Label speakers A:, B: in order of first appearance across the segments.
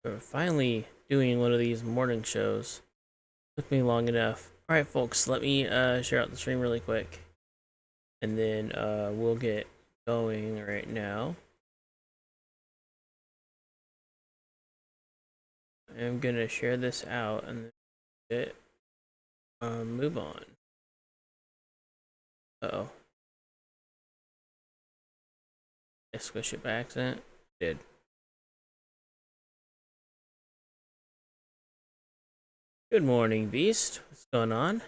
A: We're finally doing one of these morning shows. Took me long enough. Alright folks, let me share out the stream really quick. And then we'll get going right now. I'm gonna share this out and then move on. Uh-oh. I squished it by accident. Did. Good morning, Beast. What's going on?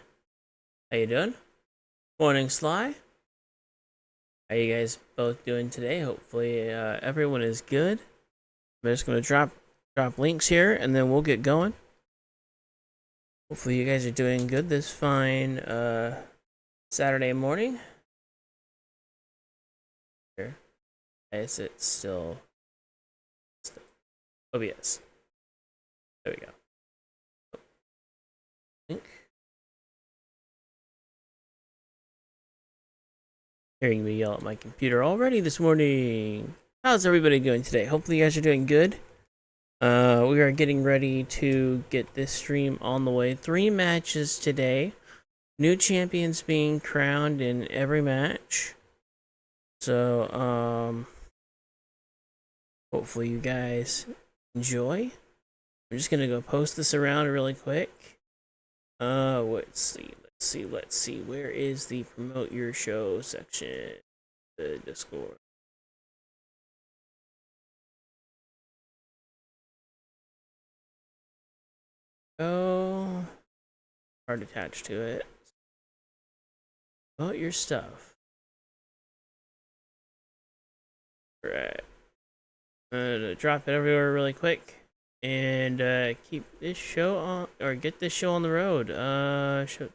A: How you doing? Morning, Sly. How you guys both doing today? Hopefully everyone is good. I'm just gonna drop links here and then we'll get going. Hopefully you guys are doing good this fine Saturday morning. Here. Is it still OBS? There we go. Link. Hearing me yell at my computer already this morning. How's everybody doing today? Hopefully you guys are doing good. We are getting ready to get this stream on the way. 3 matches today. New champions being crowned in every match. So, hopefully you guys enjoy. I'm just gonna go post this around really quick. Let's see. Where is the promote your show section? The Discord. Oh, hard attached to it. Promote your stuff. Right. I'm gonna drop it everywhere really quick and keep this show on, or get this show on the road. Show.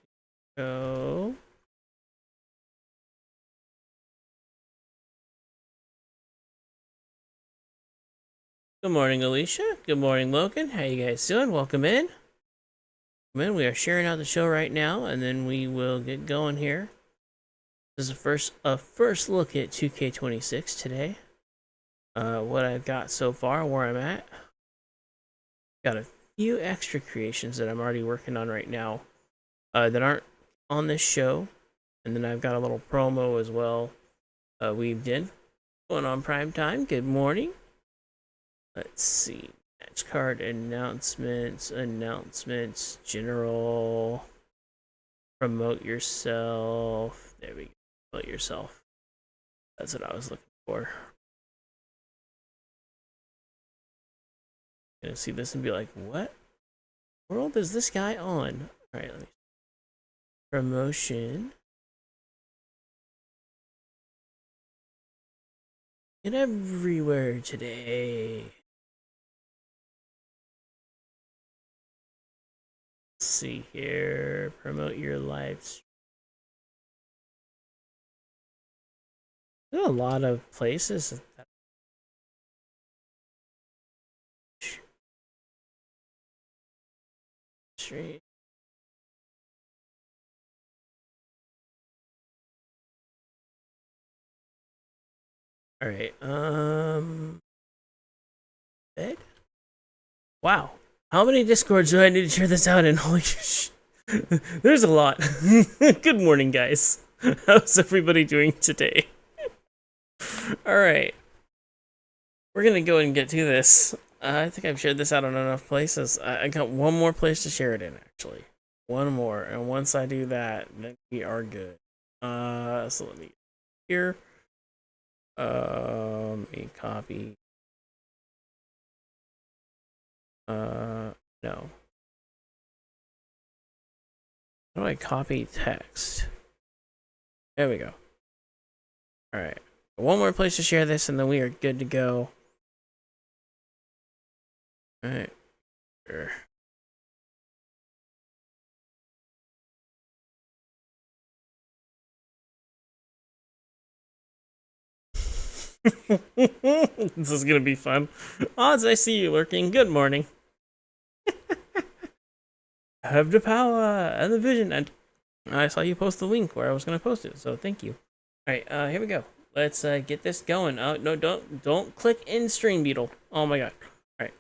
A: Good morning, Alicia. Good morning, Logan. How you guys doing? Welcome in. We are sharing out the show right now, and then we will get going here. This is a first look at 2K26 today. What I've got so far, where I'm at. Got a few extra creations that I'm already working on right now that aren't on this show, and then I've got a little promo as well weaved in. Going on prime time. Good morning. Let's see. Match card announcements, general, promote yourself. There we go. Promote yourself. That's what I was looking for. Gonna see this and be like, what world is this guy on? Alright, let me. Promotion. Get everywhere today. Let's see here. Promote your live stream. There's a lot of places that stream. All right. Bed? Wow. How many Discords do I need to share this out in? Holy sh! There's a lot. Good morning, guys. How's everybody doing today? All right. We're gonna go and get to this. I think I've shared this out on enough places. I got one more place to share it in, actually. One more, and once I do that, then we are good. So let me here. Let me copy. No. How do I copy text? There we go. Alright. One more place to share this, and then we are good to go. Alright. Sure. This is gonna be fun. Odds, I see you lurking. Good morning. I have the power and the vision, and I saw you post the link where I was gonna post it, so thank you. Alright, here we go. Let's get this going. No, don't click in stream, Beetle. Oh my god. Alright.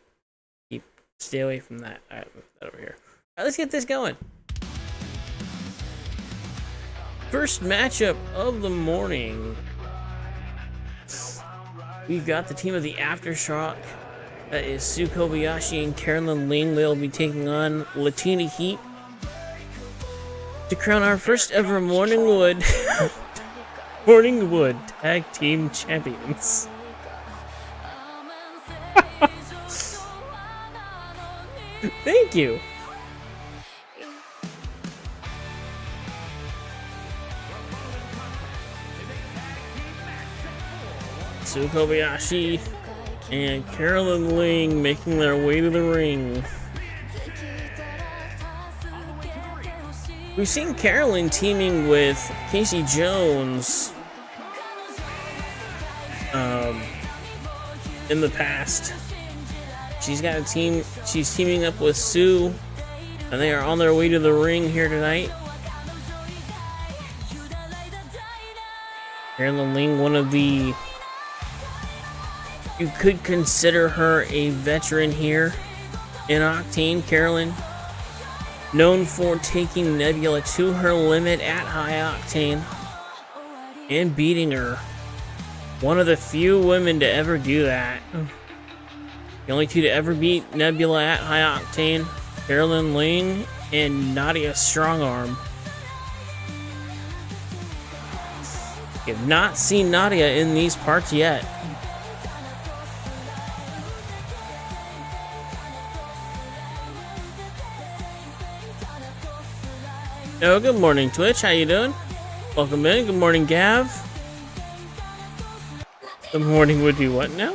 A: Keep Stay away from that. All right, move that over here. All right, let's get this going. First matchup of the morning. We've got the team of the Aftershock. That is Sue Kobayashi and Carolyn Ling. They'll be taking on Latina Heat to crown our first ever Morning Wood Tag Team Champions. Thank you. Sue Kobayashi and Carolyn Ling making their way to the ring. We've seen Carolyn teaming with Casey Jones in the past. She's got a team. She's teaming up with Sue, and they are on their way to the ring here tonight. Carolyn Ling, one of the... You could consider her a veteran here in Octane. Carolyn, known for taking Nebula to her limit at High Octane and beating her. One of the few women to ever do that. The only two to ever beat Nebula at High Octane, Carolyn Ling and Nadia Strongarm. You have not seen Nadia in these parts yet. Oh, good morning, Twitch. How you doing? Welcome in. Good morning, Gav. Good morning would be what now?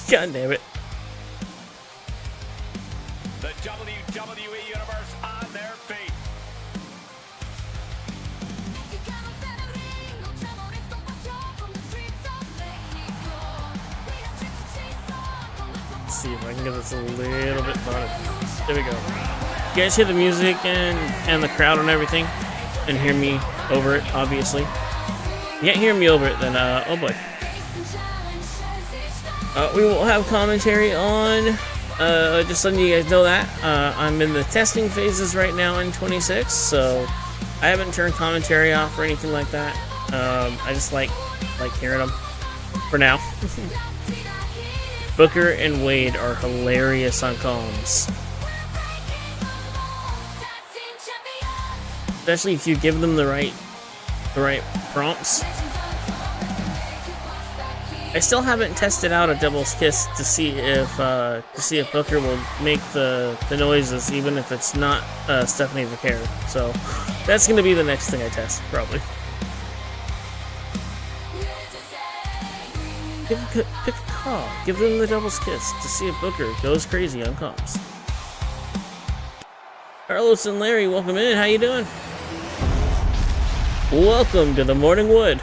A: God damn it.
B: The WWE Universe on their feet.
A: Let's see if I can get this a little bit fun. There we go. You guys hear the music and the crowd and everything, and hear me over it, obviously. You can't hear me over it, then, oh boy. We will have commentary on, just letting you guys know that. I'm in the testing phases right now in 26, so I haven't turned commentary off or anything like that. I just like hearing them for now. Booker and Wade are hilarious on comms. Especially if you give them the right prompts. I still haven't tested out a Devil's Kiss to see if Booker will make the noises, even if it's not Stephanie Vaquer. So that's gonna be the next thing I test, probably. Pick a call. Give them the Devil's Kiss to see if Booker goes crazy on comms. Carlos and Larry, welcome in. How you doing? Welcome to the Morning Wood.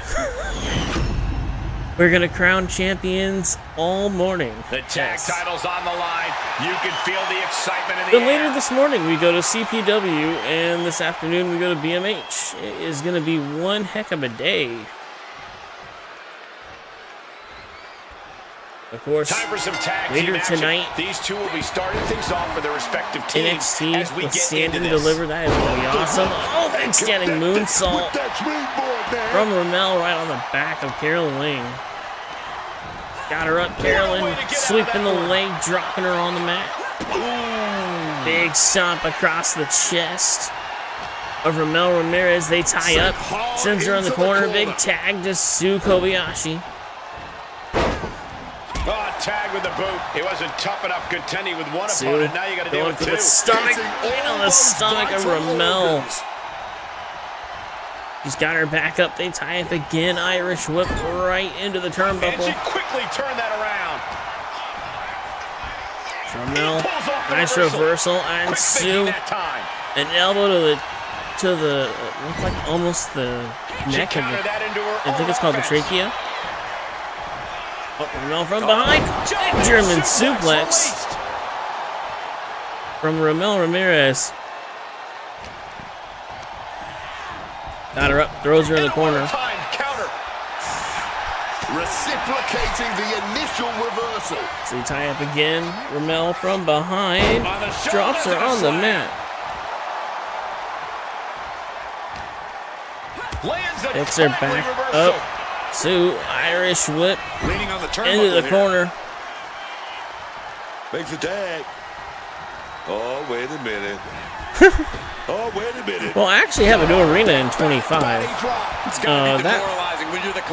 A: We're gonna crown champions all morning.
B: The tag title's on the line. You can feel the excitement in the
A: Then
B: air.
A: later this morning we go to CPW, and this afternoon we go to BMH. It is gonna be one heck of a day. Of course,
B: time for some tag
A: later
B: team
A: tonight,
B: these two will be starting things off for their respective teams.
A: NXT
B: as we
A: with
B: get
A: Stand
B: into
A: and
B: this.
A: Deliver. That is gonna be awesome. Oh, big standing moonsault from Ramel right on the back of Carolyn Ling. Got her up, Carolyn, sweeping the leg, dropping her on the mat. Ooh. Big stomp across the chest of Ramel Ramirez. They tie up, sends her in the corner. Big tag to Sue Kobayashi.
B: Oh, tag with the boot. It wasn't tough enough contending with one
A: Sue
B: opponent. Now you got to deal
A: going
B: with
A: for
B: two.
A: the stomach, right on the stomach of Ramel. She's got her back up. They tie up again. Irish whip right into the
B: And
A: turnbuckle.
B: she quickly turned that around.
A: Ramel, nice reversal, and
B: Quick
A: Sue,
B: that time.
A: an elbow to the looked like almost the neck of
B: Countered
A: the,
B: that into her
A: I think it's called the
B: offense.
A: trachea. Oh, Ramel from behind, big German suplex from Ramel Ramirez. Got her up, throws her in the corner.
B: Time counter.
C: reciprocating the initial reversal.
A: So you tie up again. Ramel from behind drops her on the mat. Picks her back up. Sue, Irish whip into the corner.
C: Makes a tag. Oh, wait a minute. Oh, wait a minute.
A: Well, I actually have a new arena in 25.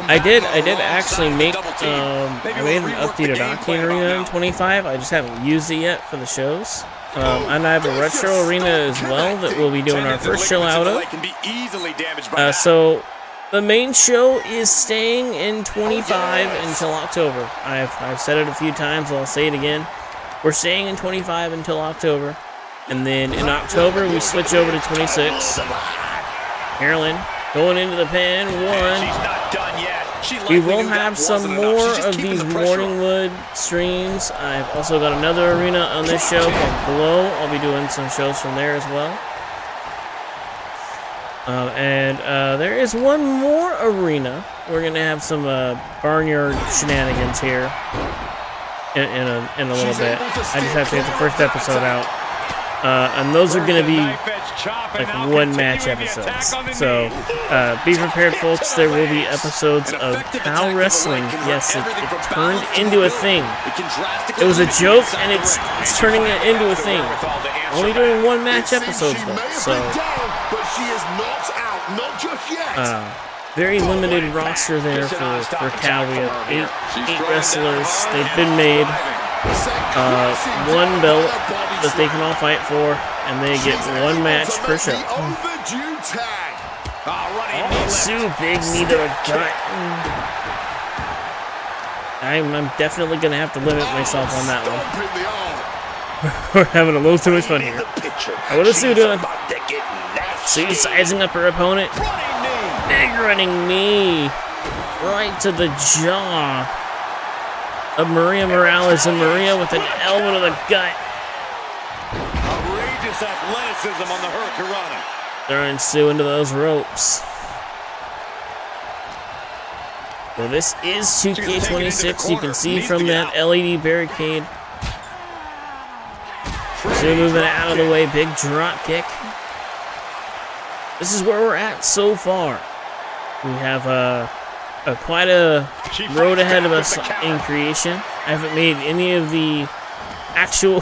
A: I did actually make I made an updated Octane arena in 25. I just haven't used it yet for the shows. And I have a retro arena as well that we'll be doing our first show out of. So the main show is staying in 25 until October. I've said it a few times, I'll say it again. We're staying in 25 until October. And then in October, we switch over to 26. Carolyn going into the pin. One. We will have some more of these Morningwood streams. I've also got another arena on this show called Below. I'll be doing some shows from there as well. There is one more arena. We're going to have some barnyard shenanigans here in a little bit. I just have to get the first episode out. And those are going to be like one-match episodes. So be prepared, folks. There will be episodes of how wrestling, yes, it turned into a thing. It was a joke, and it's turning it into a thing. Only doing one-match episodes, though. So very limited roster there for Cal. We have eight wrestlers. They've been made. One belt that they can all fight for, and they get one match per show. Sue, big knee to the gut. I'm definitely going to have to limit myself on that one. We're having a little too much fun here. What is Sue doing? Sue sizing up her opponent. Big running knee. Right to the jaw of Maria Morales, and Maria with an elbow to the gut.
B: Outrageous athleticism on the Hurricanrana.
A: Throwing Sue into those ropes. So this is 2K26. You can see from that LED barricade. Sue moving out of the way. Big drop kick. This is where we're at so far. We have quite a road ahead of us in creation. I haven't made any of the actual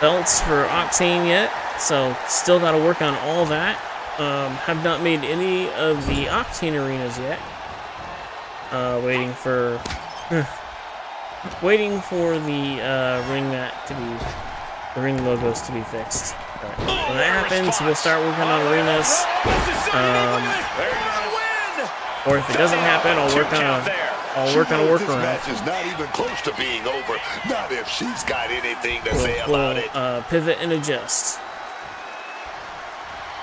A: belts for Octane yet, so still got to work on all that. Have not made any of the Octane arenas yet. Waiting for the ring logos to be fixed. But when that happens, we'll start working on arenas. Or if it doesn't happen, I'll work on a workaround.
C: Match is not even close to being over. Not if she's got anything to say about it.
A: Pivot and adjust.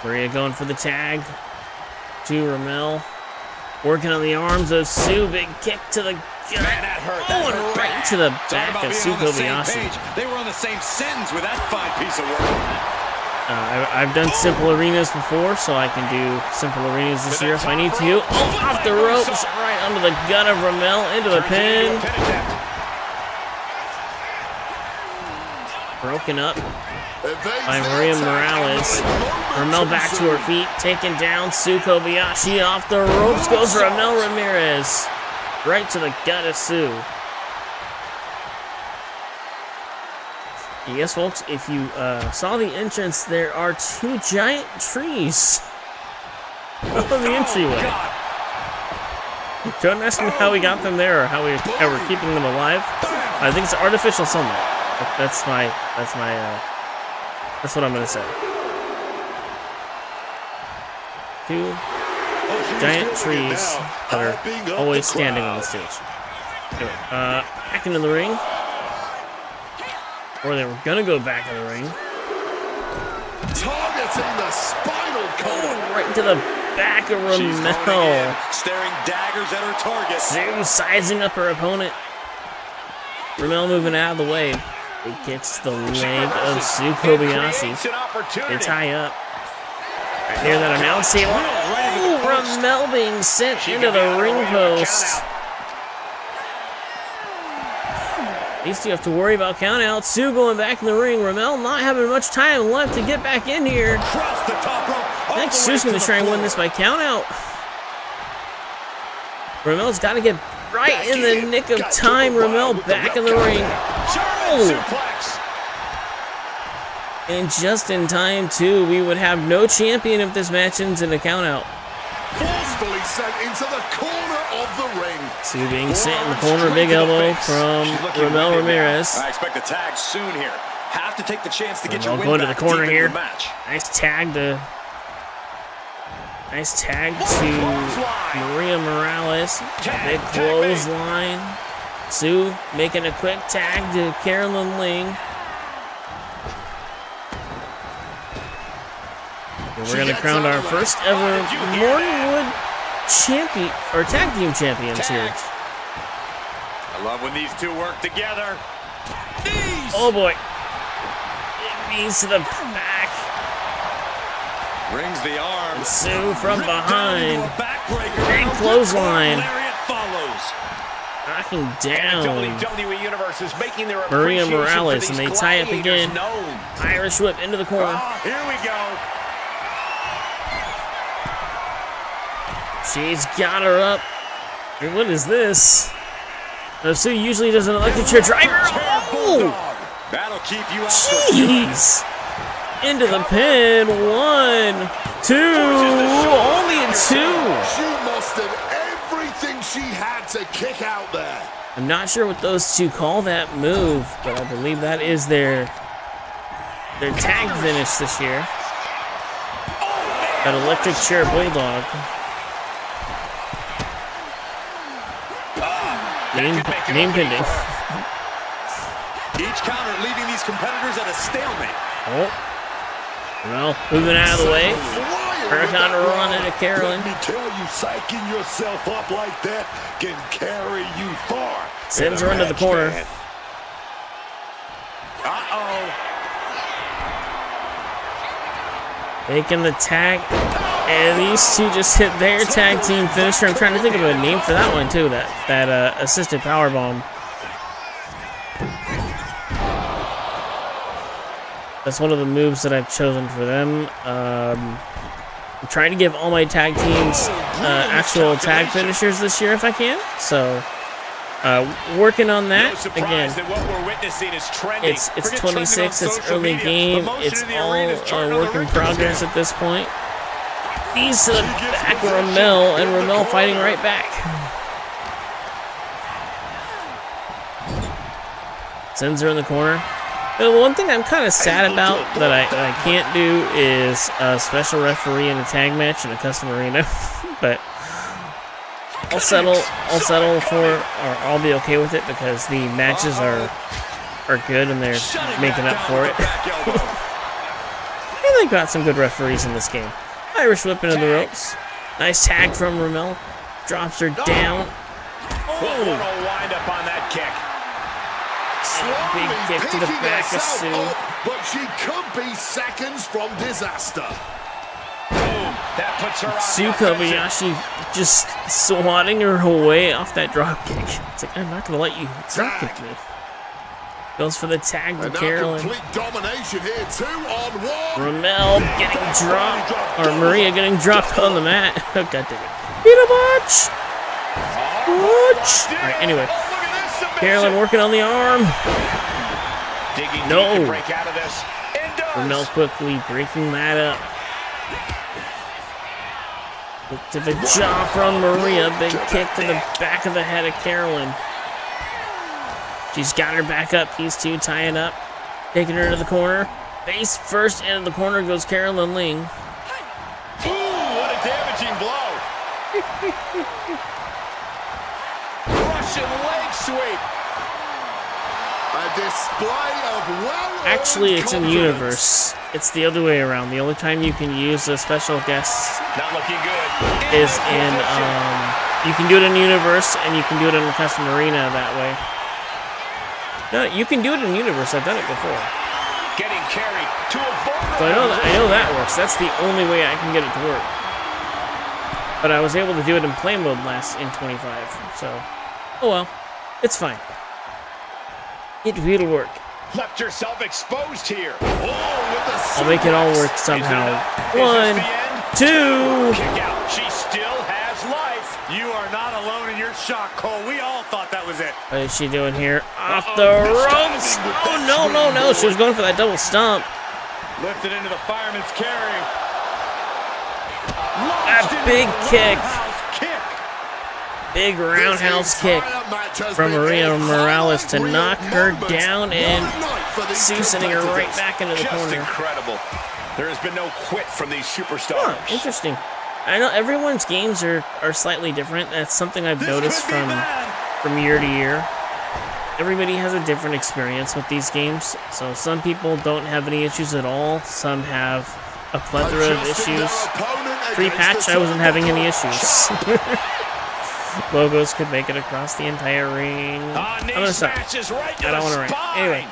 A: Maria going for the tag. To Ramel. Working on the arms of Sue. Big kick to the gut. Going right to the back of Sue Kobayashi.
B: They were on the same sentence with that fine piece of work.
A: I've done simple arenas before, so I can do simple arenas this year if I need to. Oh, off the ropes, right under the gut of Ramel, into the pin. Broken up by Maria Morales. Ramel back to her feet, taken down. Sue Kobayashi off the ropes, goes Ramel Ramirez. Right to the gut of Sue. Yes, folks, if you saw the entrance, there are two giant trees up on the entryway. Don't ask me how we got them there or how we're keeping them alive. I think it's artificial sunlight. That's what I'm gonna say. Two giant trees that are always standing on the stage. Anyway, back into the ring. Or they were gonna go back in the ring.
C: Targeting the spinal column.
A: Right to the back of Ramel.
B: Staring daggers at her target.
A: Sue sizing up her opponent. Ramel moving out of the way. It gets the leg of Sue Kobayashi. They tie up. Right near that announce table. Oh, Ramel being sent into the ring post. These two have to worry about countouts. Sue going back in the ring. Ramel not having much time left to get back in here. I think Sue's going to try and win this by countout. Ramel's got to get right in the nick of time. Ramel back in the ring. Oh. And just in time, too. We would have no champion if this match ends in a countout.
C: Forcefully sent into the corner of the ring.
A: Sue being sent in the corner, big elbow from Ramel Ramirez.
B: I expect a tag soon here. Have to take the chance to get your win
A: going to the
B: back
A: corner
B: deep in
A: here.
B: the match.
A: Nice tag to Maria Morales. Big clothesline. Sue making a quick tag to Carolyn Ling. And we're going to crown our first ever Morningwood champion or tag team champions here.
B: I love when these two work together.
A: Oh boy. Knees to the back.
B: Rings the arm.
A: Sue from behind. Big clothesline. Knocking down
B: WWE Universe is making their
A: Maria
B: appreciation
A: Morales,
B: for
A: and
B: these
A: they tie up
B: gladiators
A: again.
B: known.
A: Irish whip into the corner.
B: Here we go.
A: She's got her up. And what is this? No, Sue usually does an electric chair driver. Oh!
B: That'll keep you out.
A: Jeez! Into the pin. 1, 2. Only a 2.
C: She mustered everything she had to kick out there.
A: I'm not sure what those two call that move, but I believe that is their tag finish this year. That electric chair bulldog. Name pending.
B: Each counter leaving these competitors at a stalemate.
A: Oh. Well, moving out of the way. Hurricane run into Carolyn.
C: Let me tell you, psyching yourself up like that can carry you far.
A: Sends her into the corner. Making the tag. And these two just hit their tag team finisher. I'm trying to think of a name for that one too. That assisted powerbomb. That's one of the moves that I've chosen for them. I'm trying to give all my tag teams actual tag finishers this year if I can. So working on that again. It's 26. It's early game. It's all a work in progress at this point. Knees to the back of Ramel, and Ramel fighting right back. Sends her in the corner. The one thing I'm kind of sad about that I can't do is a special referee in a tag match in a custom arena, but I'll settle for, or I'll be okay with it because the matches are good and they're making up for it. And they've got some good referees in this game. Irish whip into the ropes. Nice tag from Ramel. Drops her down.
B: Oh, what a wind up on that kick.
A: Big kick to the back of Sue.
C: But she could be seconds from disaster.
B: Boom. That puts her
A: Sue Kobayashi just swatting her away off that drop kick. It's like, I'm not going to let you drop kick me. Goes for the tag to Carolyn.
C: Domination here, 2-on-1.
A: Ramel getting dropped, or Maria getting dropped on the mat. Oh, God dang it. Beat a bunch! Alright, anyway. Carolyn working on the arm. No. Ramel quickly breaking that up. Look to the jaw from Maria. Big kick to the back of the head of Carolyn. She's got her back up. These two tying up. Taking her to the corner. Face first into the corner goes Carolyn Ling.
B: Ooh, what a damaging blow. Russian leg sweep.
C: A display of well-earned
A: Actually, it's in
C: confidence.
A: universe. It's the other way around. The only time you can use a special guest
B: Not looking good.
A: is in, you can do it in universe and you can do it in the custom arena that way. No, you can do it in universe. I've done it before.
B: getting carried to a vulnerable.
A: So I know that works. That's the only way I can get it to work. But I was able to do it in play mode in 25. So, oh well, it's fine. It will work.
B: Left herself exposed here.
A: I'll make it all work somehow. 1, 2.
B: Kick out. She still has life.
D: You are not alone in your shock, Cole. We all thought that was it.
A: What is she doing here? Off the ropes. Oh, no, no, no. She was going for that double stomp.
D: Lifted into the fireman's carry.
A: That big kick. Big roundhouse kick from Maria Morales to knock her down, and Sue sending her right back into the
B: Just
A: corner.
B: incredible. There has been no quit from these superstars.
A: Huh, interesting. I know everyone's games are slightly different. That's something I've noticed from year to year. Everybody has a different experience with these games. So some people don't have any issues at all. Some have a plethora of issues. Pre-patch, I wasn't having any issues. Logos could make it across the entire ring. I'm gonna stop. I don't want to rant. Anyway,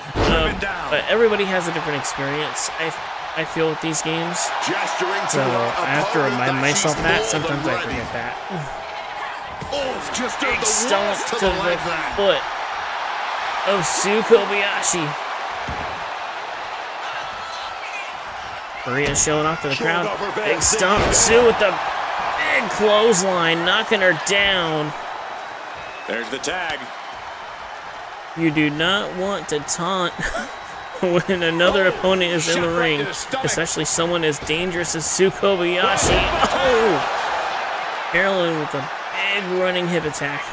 A: but everybody has a different experience. I feel with these games. So I have to remind myself that. Sometimes I forget that. Big stomp to the foot of Sue Kobayashi. Maria showing off to the crowd. Big stomp. Sue with the big clothesline, knocking her down.
D: There's the tag.
A: You do not want to taunt when another opponent is in the ring, especially someone as dangerous as Sue Kobayashi. Oh! Carolyn with a big running hip attack.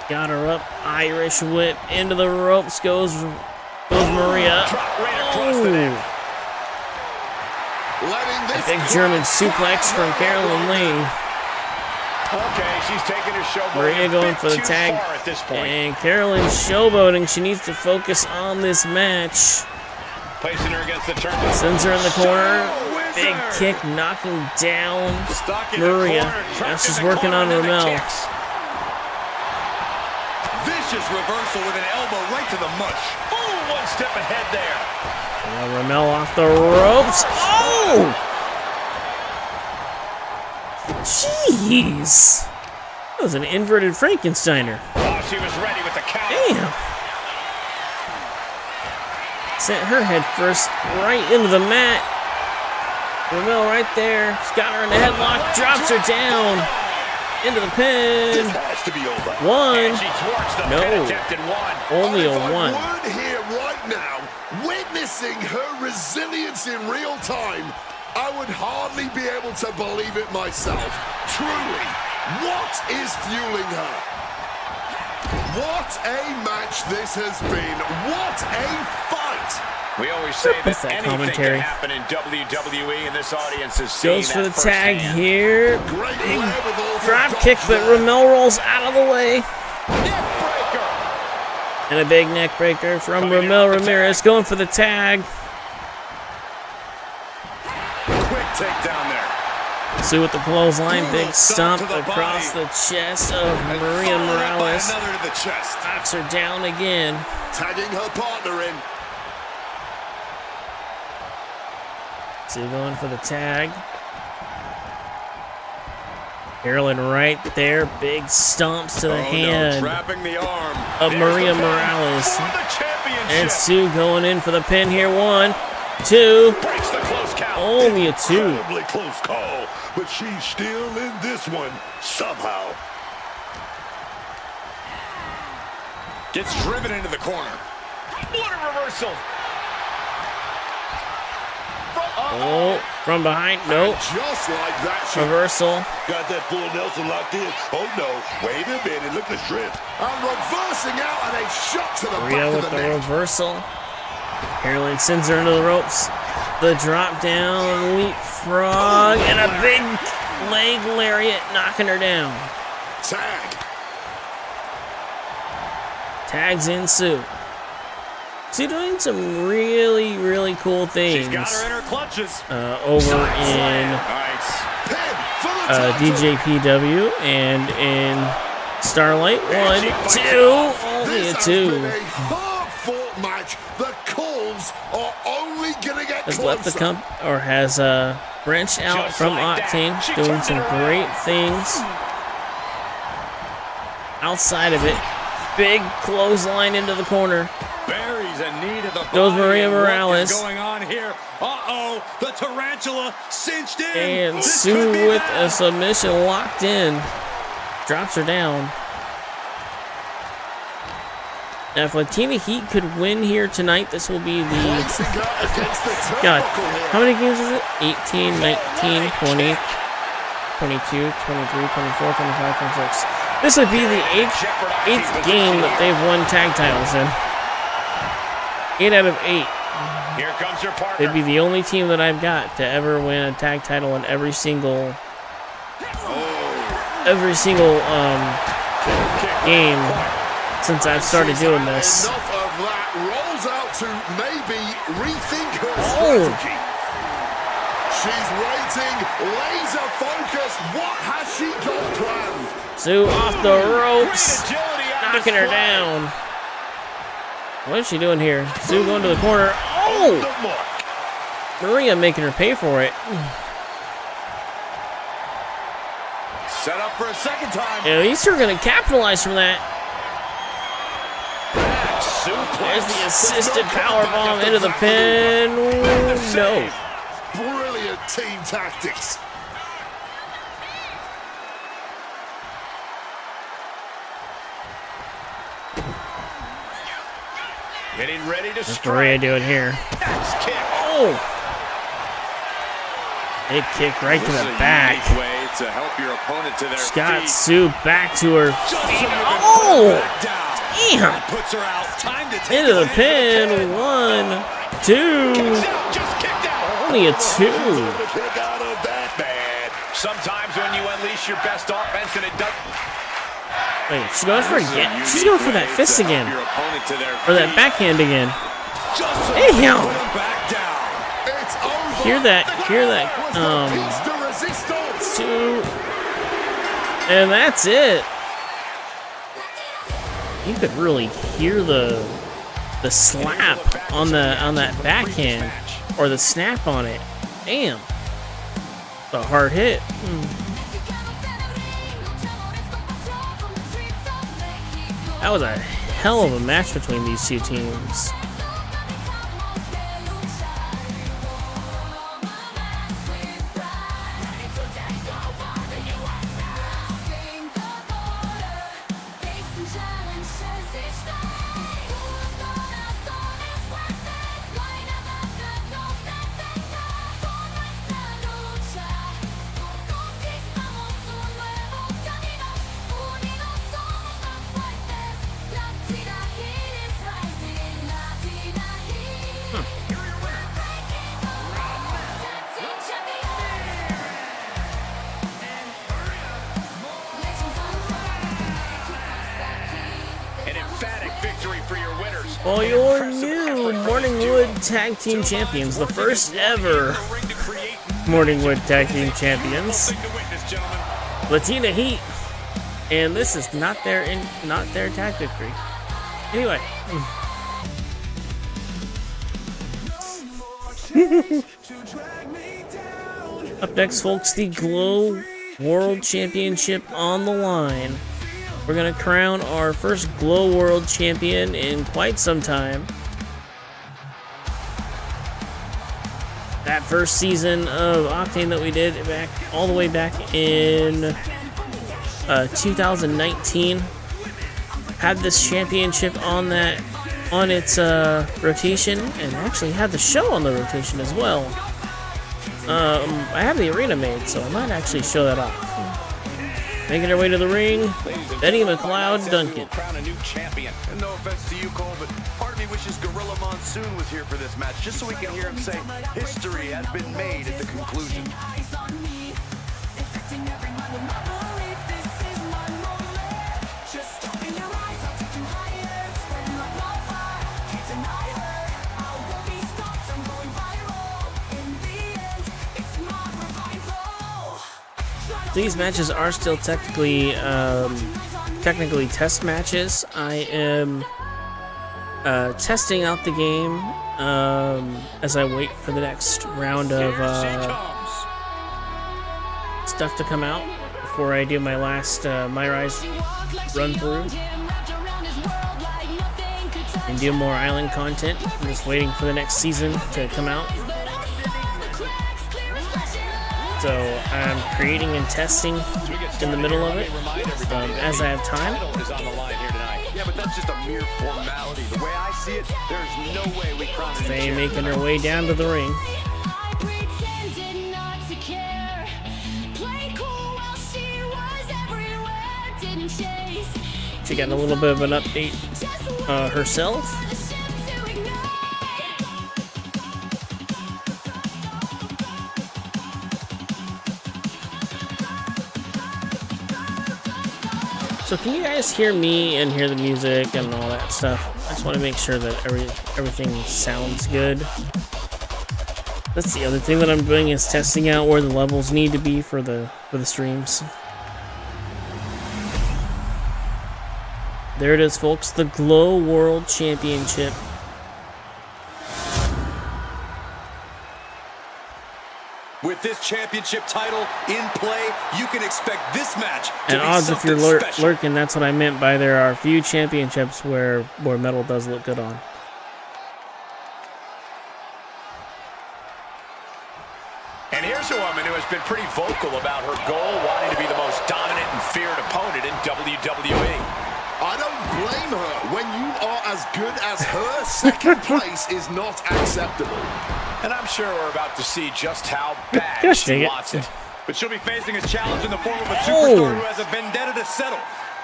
A: Got her up. Irish whip into the ropes goes Maria. Oh! A big German suplex from Carolyn Lee.
B: Okay, she's taking her showboat.
A: Maria going for the tag.
B: At this point.
A: And Carolyn's showboating. She needs to focus on this match.
B: Placing her against the turnbuckle.
A: Sends her in the corner. Big kick knocking down Maria. Now she's working on Ramel.
D: Vicious reversal with an elbow right to the mush.
B: Ooh, one step ahead there.
A: Now Ramel off the ropes. Oh! Jeez. That was an inverted Frankensteiner.
B: Oh, she was ready with the count.
A: Damn. Sent her head first right into the mat. Ramel right there. She's got her in the headlock. Drops her down. Into the pin.
C: This has to be over.
A: One.
B: She thwarts the
A: No.
B: pin attempt and one.
A: Only a
C: If I
A: one.
C: weren't here right now, witnessing her resilience in real time, I would hardly be able to believe it myself. Truly, what is fueling her? What a match this has been. What a fight.
B: We always say
A: What's
B: that
A: that
B: anything
A: commentary?
B: can happen in WWE, and this audience is seeing
A: Goes for the
B: that
A: tag
B: firsthand.
A: here.
C: Great
A: Big
C: wherewithal to
A: drop
C: dodge
A: kick, but
C: that.
A: Ramel rolls out of the way.
B: Neckbreaker.
A: And a big neck breaker from
B: Coming in
A: Ramel
B: off the
A: Ramirez. Going for the tag.
D: Quick takedown there.
A: Sue with the clothesline. Big
D: Brutal
A: stomp
D: stomp to the
A: across
D: body.
A: the chest of Maria
D: Followed up by
A: Morales.
D: another to the chest.
A: Knocks her down again.
C: Tagging her partner in.
A: Sue going for the tag. Carolyn right there. Big stomps to the hand
D: Trapping the arm.
A: of
B: There's
A: Maria
B: the pin
A: Morales.
B: for the championship.
A: And Sue going in for the pin here. 1, 2.
B: Breaks the close count.
A: Only a 2.
C: Incredibly close call, but she's still in this one somehow.
D: Gets driven into the corner.
B: What a reversal.
A: Oh, from behind. Nope.
C: Just like that, she
A: Reversal.
C: got that full Nelson locked in. Oh no, wait a minute, look at the strength. And reversing out and a shot to the
A: Maria
C: back
A: with
C: of
A: the
C: the neck.
A: reversal. Carolyn sends her into the ropes. The drop down, leapfrog, and a big leg lariat knocking her down.
C: Tag.
A: Tags in Sue. She's doing some really, really cool things
D: She's got her in her clutches.
A: over in
D: Nice.
C: Pin for the title.
A: DJPW and in Starlight. 1, 2, only a
C: This has
A: 2.
C: been a hard-fought match. The calls are only gonna get
A: has
C: closer.
A: left the or has branched out
B: Just
A: from
B: like
A: Octane,
B: that, she
A: doing
B: turned
A: some
B: it around.
A: great things outside of it. Big clothesline into the corner.
D: Buries a knee to the
A: Goes
D: body,
A: Maria
D: and what is
A: Morales.
D: going on here? Uh-oh, the tarantula cinched in.
A: And
D: This
A: Sue
D: could be
A: with
D: bad.
A: a submission locked in. Drops her down. Now, if Latina Heat could win here tonight, this will be the...
C: Placing her against the
A: God,
C: turnbuckle here.
A: how many games is it? 18, 19, 20, 22, 23, 24, 25, 26. This would be the eighth game that they've won tag titles in. 8 out of 8.
B: Here comes your partner.
A: They'd be the only team that I've got to ever win a tag title in every single game since I've started doing this.
C: Enough of that. Rolls out to maybe rethink her
A: Oh.
C: strategy. She's waiting, laser focused. What has she got planned?
A: Sue off the ropes,
B: Great agility on
A: knocking her
B: display.
A: down. What is she doing here? Sue going to the corner. Oh!
B: The mark.
A: Maria making her pay for it.
D: Set up for a second time.
A: At least they're going to capitalize from that.
B: Suplex.
A: There's the assisted powerbomb into the pin. Ooh, no.
C: Brilliant team tactics.
B: Getting ready to
A: What's Maria
B: strike.
A: doing here?
B: Axe kick.
A: Oh! Big kick right to
D: This
A: the
D: is a
A: back.
D: unique way to help your opponent to their
A: Scott
D: feet.
A: Sue back to her
D: Just
A: feet.
D: so you can
A: Oh!
D: put her back down.
A: Damn!
D: That puts her out. Time to take
A: Into the
D: advantage of
A: pin. 1, 2.
B: Kicks out, just kicked out.
A: Only a 2.
C: Kick out of that man.
B: Sometimes when you unleash your best offense and it does.
A: Wait, she's going for it
D: This is a
A: again. She's
D: unique
A: going for that
D: way
A: fist
D: to help
A: again.
D: your opponent to their
A: Or that
D: feet.
A: backhand again.
D: Just so
A: Damn.
D: you can put him back down.
C: It's over.
A: Hear that, hear
C: Was
A: that,
C: the piece de resistance.
A: 2. And that's it. You could really hear the slap on that backhand or the snap on it. Damn. A hard hit. That was a hell of a match between these two teams.
B: An emphatic victory for your winners.
A: Well, your new Morningwood Tag Team Champions, the first ever Morningwood Tag Team Champions, Latina Heat, and this is not their tag victory. Anyway, up next, folks, the Glow World Championship on the line. We're gonna crown our first Glow World Champion in quite some time. That first season of Octane that we did back all the way back in 2019 had this championship on its rotation, and actually had the show on the rotation as well. I have the arena made, so I might actually show that off. Making her way to the ring, Betty McLeod Duncan.
B: Crown a new champion.
E: And no offense to you, Cole, but part of me wishes Gorilla Monsoon was here for this match, just so we can hear him say, history has been made at the conclusion.
A: These matches are still technically test matches. I am testing out the game as I wait for the next round of stuff to come out before I do my last My Rise run through and do more island content. I'm just waiting for the next season to come out. So I'm creating and testing in the middle of it as I have time.
E: Yeah, but that's just a mere formality. The way I see it, there's no way we crown it.
A: Faye making her way down to the ring. She got a little bit of an update herself. So can you guys hear me and hear the music and all that stuff? I just want to make sure that everything sounds good. That's the other thing that I'm doing, is testing out where the levels need to be for the streams. There it is, folks, the Glow World Championship.
E: With this championship title in play, you can expect this match to
A: And
E: be
A: odds if you're
E: something special.
A: lurking, that's what I meant by there are a few championships where metal does look good on.
B: And here's a woman who has been pretty vocal about her goal, wanting to be the most dominant and feared opponent in WWE.
C: I don't blame her. When you are as good as her, second place is not acceptable.
B: And I'm sure we're about to see just how bad
A: Gosh,
B: she
A: dang it.
B: wants it.
D: But she'll be facing a challenge in the form of a superstar who has a vendetta to settle.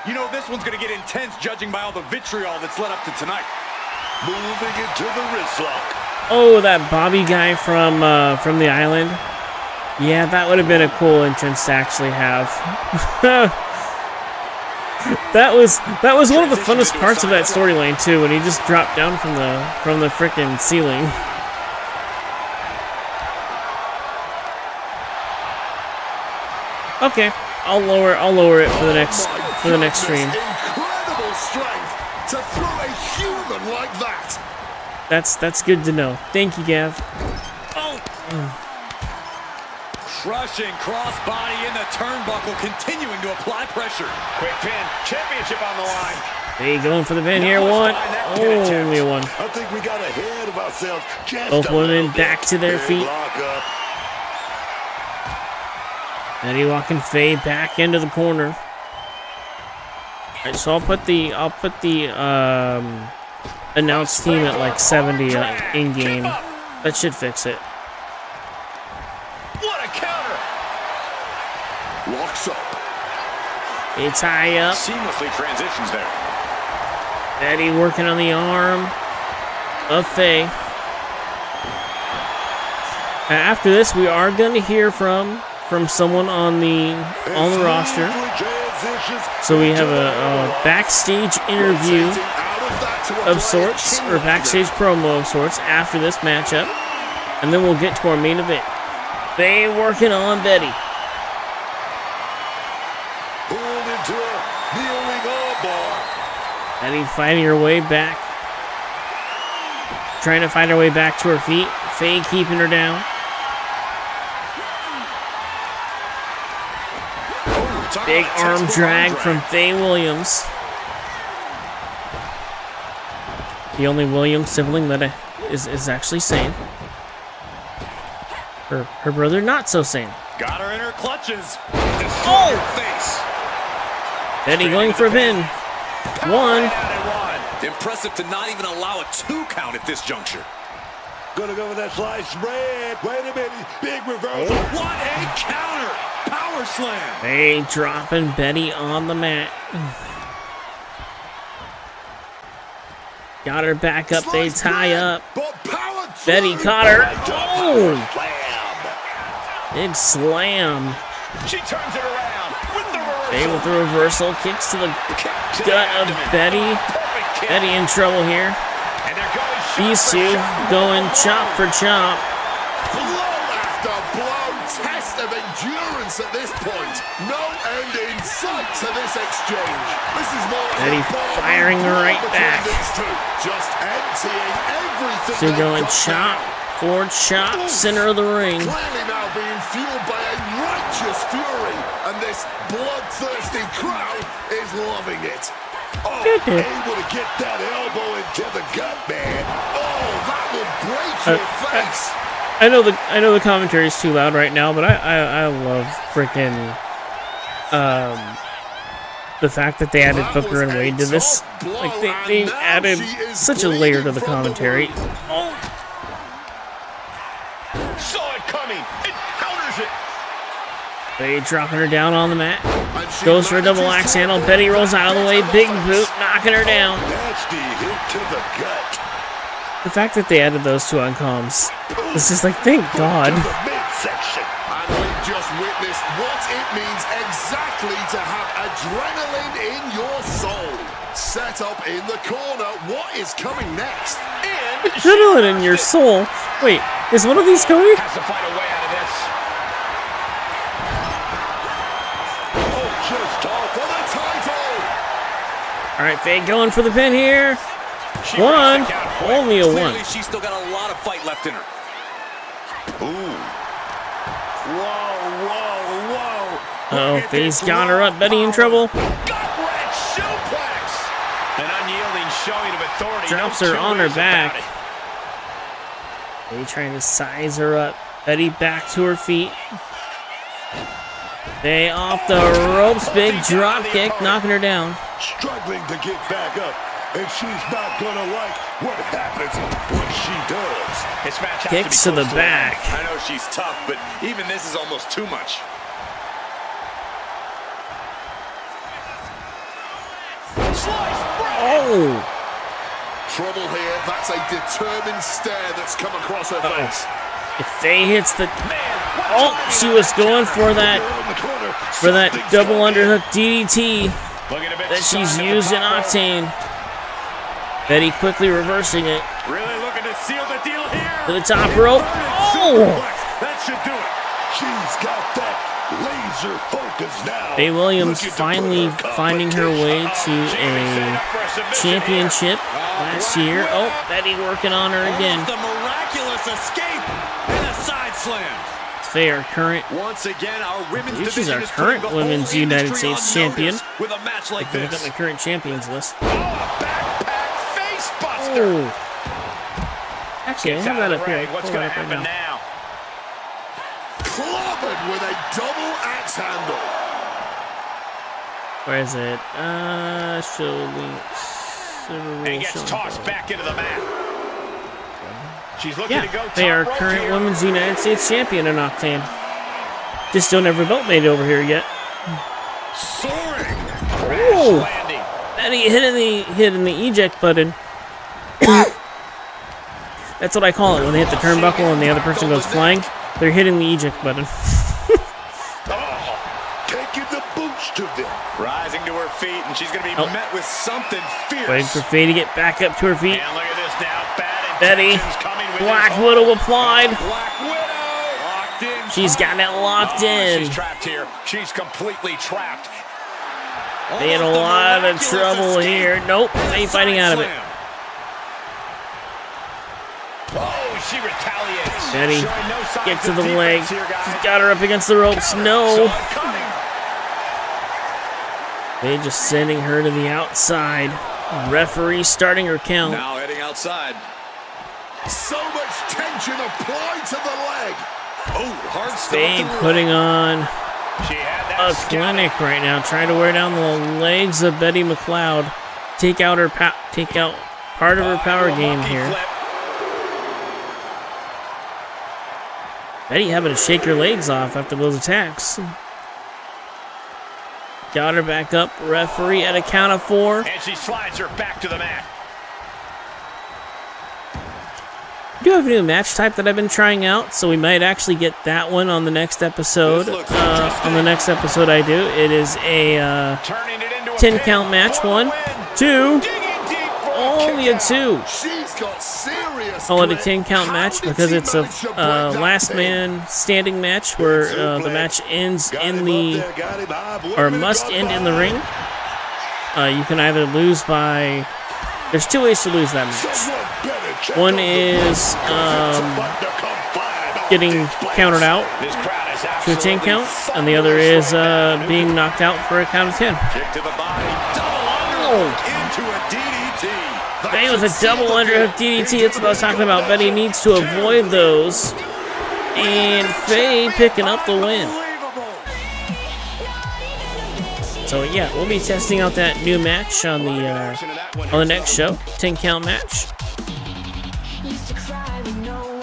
D: You know this one's going to get intense, judging by all the vitriol that's led up to tonight.
C: Moving into the wrist lock.
A: Oh, that Bobby guy from the island. Yeah, that would have been a cool entrance to actually have. That was one of the funnest parts of that storyline too, when he just dropped down from the frickin' ceiling. Okay, I'll lower it for the next stream.
C: Incredible strength to throw a human like that.
A: That's good to know. Thank you, Gav.
D: Crushing crossbody in the turnbuckle, continuing to apply pressure.
B: Quick pin, championship on the line.
A: Hey, going for the pin here. One. Only one.
C: I think we got ahead of ourselves.
A: Both women back to their feet. Eddie walking Faye back into the corner. Alright, so I'll put the announced team at like 70 in game. That should fix it.
B: What a counter!
C: Locks up.
A: It's high up.
B: Seamlessly transitions there.
A: Eddie working on the arm of Faye. After this, we are going to hear from someone on the roster. So we have a backstage interview of sorts, or backstage promo of sorts, after this matchup, and then we'll get to our main event. Faye working on Betty. Betty fighting her way back. Trying to find her way back to her feet. Faye keeping her down. Big arm drag from Faye Williams. The only Williams sibling that is actually sane. Her brother not so sane.
D: Got her in her clutches.
A: Oh! Betty going for a pin. One.
E: Impressive to not even allow a 2 count at this juncture.
C: Gonna go with that slice spread. Wait a minute. Big reversal.
D: What a counter! Power slam.
A: Faye dropping Betty on the mat. Got her back up. They tie up. Betty caught her. Oh! Big slam.
B: She turns it around with the reversal.
A: Faye with the reversal. Kicks to the gut of Betty. Betty in trouble here.
B: And they're going
A: These two going chop for chop.
C: Blow after blow, testing endurance at this point. No end in sight to this exchange. This is more
A: Betty firing right back.
C: Just emptying everything.
A: Still going chop, forward chop, center of the ring.
C: Clearly now being fueled by a righteous fury, and this bloodthirsty crowd is loving it. Oh, able to get that elbow into the gut, man. Oh, that will break your face.
A: I know the commentary is too loud right now, but I love freaking the fact that they added Booker and Wade to this. Like they added such a layer to the commentary. Oh.
B: Saw it coming. It counters it.
A: They dropping her down on the mat. Goes for a double axe handle. Betty rolls out of the way. Big boot, knocking her down.
C: Nasty hit to the gut.
A: The fact that they added those two on comms, it's just like, thank God.
C: The midsection. And we've just witnessed what it means exactly to have adrenaline in your soul. Set up in the corner. What is coming next?
A: Adrenaline in your soul. Wait, is one of these Cody?
B: Has to find a way out of this.
C: Oh, just off for the title.
A: All right, Faye going for the pin here.
B: She
A: One,
B: breaks the count quick.
A: only a one.
D: Clearly, she's still got a lot of fight left in her.
B: Ooh.
A: Oh, Faye's got her up. Betty in trouble.
B: Gut-wrench suplex. An unyielding showing of authority.
A: Drops
B: No
A: her
B: two
A: on her
B: ways
A: back.
B: about it.
A: Faye trying to size her up. Betty back to her feet. Faye off the ropes. Big drop kick, knocking her down.
C: Struggling to get back up. And she's not gonna like what happens when she does.
B: This match has
A: Kicks
B: to
A: to
B: be
A: the
B: close an
A: back.
B: end. I know she's tough, but even this is almost too much.
A: Oh!
C: Trouble here. That's a determined stare that's come across her face.
A: If Faye hits the... Oh, she was going for that double underhook DDT that she's used in Octane. Betty quickly reversing it
B: Really looking to seal the deal here.
A: to the top rope. Oh!
B: That should do it.
C: She's got that laser focus now.
A: Faye Williams finally finding her way to a championship last year. Oh, Betty working on her again.
D: The miraculous escape and a side slam.
A: Faye, our current...
D: Once again, our women's
A: believe she's
D: division
A: our
D: is
A: current
D: putting the
A: Women's
D: whole
A: United
D: industry
A: States
D: on
A: champion.
D: notice with a match like
A: Look
D: this.
A: at my current champions list.
B: Backpack face buster.
A: Oh! Actually, I have that up here. I can
B: What's
A: pull
B: going
A: that
B: to
A: up right
B: happen
A: now.
B: now?
C: Clobbered with a double axe handle.
A: Where is it? Show links.
B: And gets tossed back into the mat. She's looking
A: Yeah,
B: to go
A: they are
B: top rope
A: current
B: here.
A: Women's United States champion in Octane. Just don't have a belt made over here yet.
B: Soaring.
A: Oh!
B: Landing.
A: Betty hitting the eject button. That's what I call it when they hit the turnbuckle and the other person goes flying. They're hitting the eject button.
C: Taking the boots to them.
B: Rising to her feet, and she's going to be
A: Oh.
B: met with something fierce.
A: Waiting for Faye to get back up to her feet.
B: And look at this now. Bad
A: Betty,
B: intentions coming with
A: Black
B: this.
A: Widow applied.
B: Black Widow. Locked in.
A: She's got it locked in.
B: She's trapped here. She's completely trapped.
A: They had a lot of trouble here. Nope, Faye fighting out of it.
B: Oh, she retaliates.
A: Betty,
B: Showing no signs
A: get to
B: of
A: the leg.
B: defense here, guys.
A: She's got her up against the ropes.
B: Saw
A: No.
B: it coming.
A: They just sending her to the outside. Referee starting her count.
D: Now heading outside.
C: So much tension applied to the leg.
D: Oh, hard
A: Faye
D: stop to the
A: putting on
B: She had that
A: a
B: scouting.
A: clinic right now, trying to wear down the legs of Betty McLeod. Take out part of her power game
B: Monkey
A: here.
B: flip.
A: Betty having to shake her legs off after those attacks. Got her back up. Referee at a count of 4.
B: And she slides her back to the mat.
A: I do have a new match type that I've been trying out, so we might actually get that one on the next episode.
D: This looks
A: On the next episode I do, it is a
B: Turning it into a
A: 10
B: pin
A: count match.
B: for the
A: 1,
B: win.
A: 2.
B: Digging deep for
A: Only a 2.
C: She's got serious.
A: Call it a 10 count match because it's a last man standing match where the match ends in the, or must end in the ring. You can either lose by, there's 2 ways to lose that match. One is getting counted out to a 10 count, and the other is being knocked out for a count of 10. Faye with a double underhook DDT, that's what I was talking about. Betty needs to avoid those. And Faye picking up the win. So yeah, we'll be testing out that new match on the next show, 10 count match.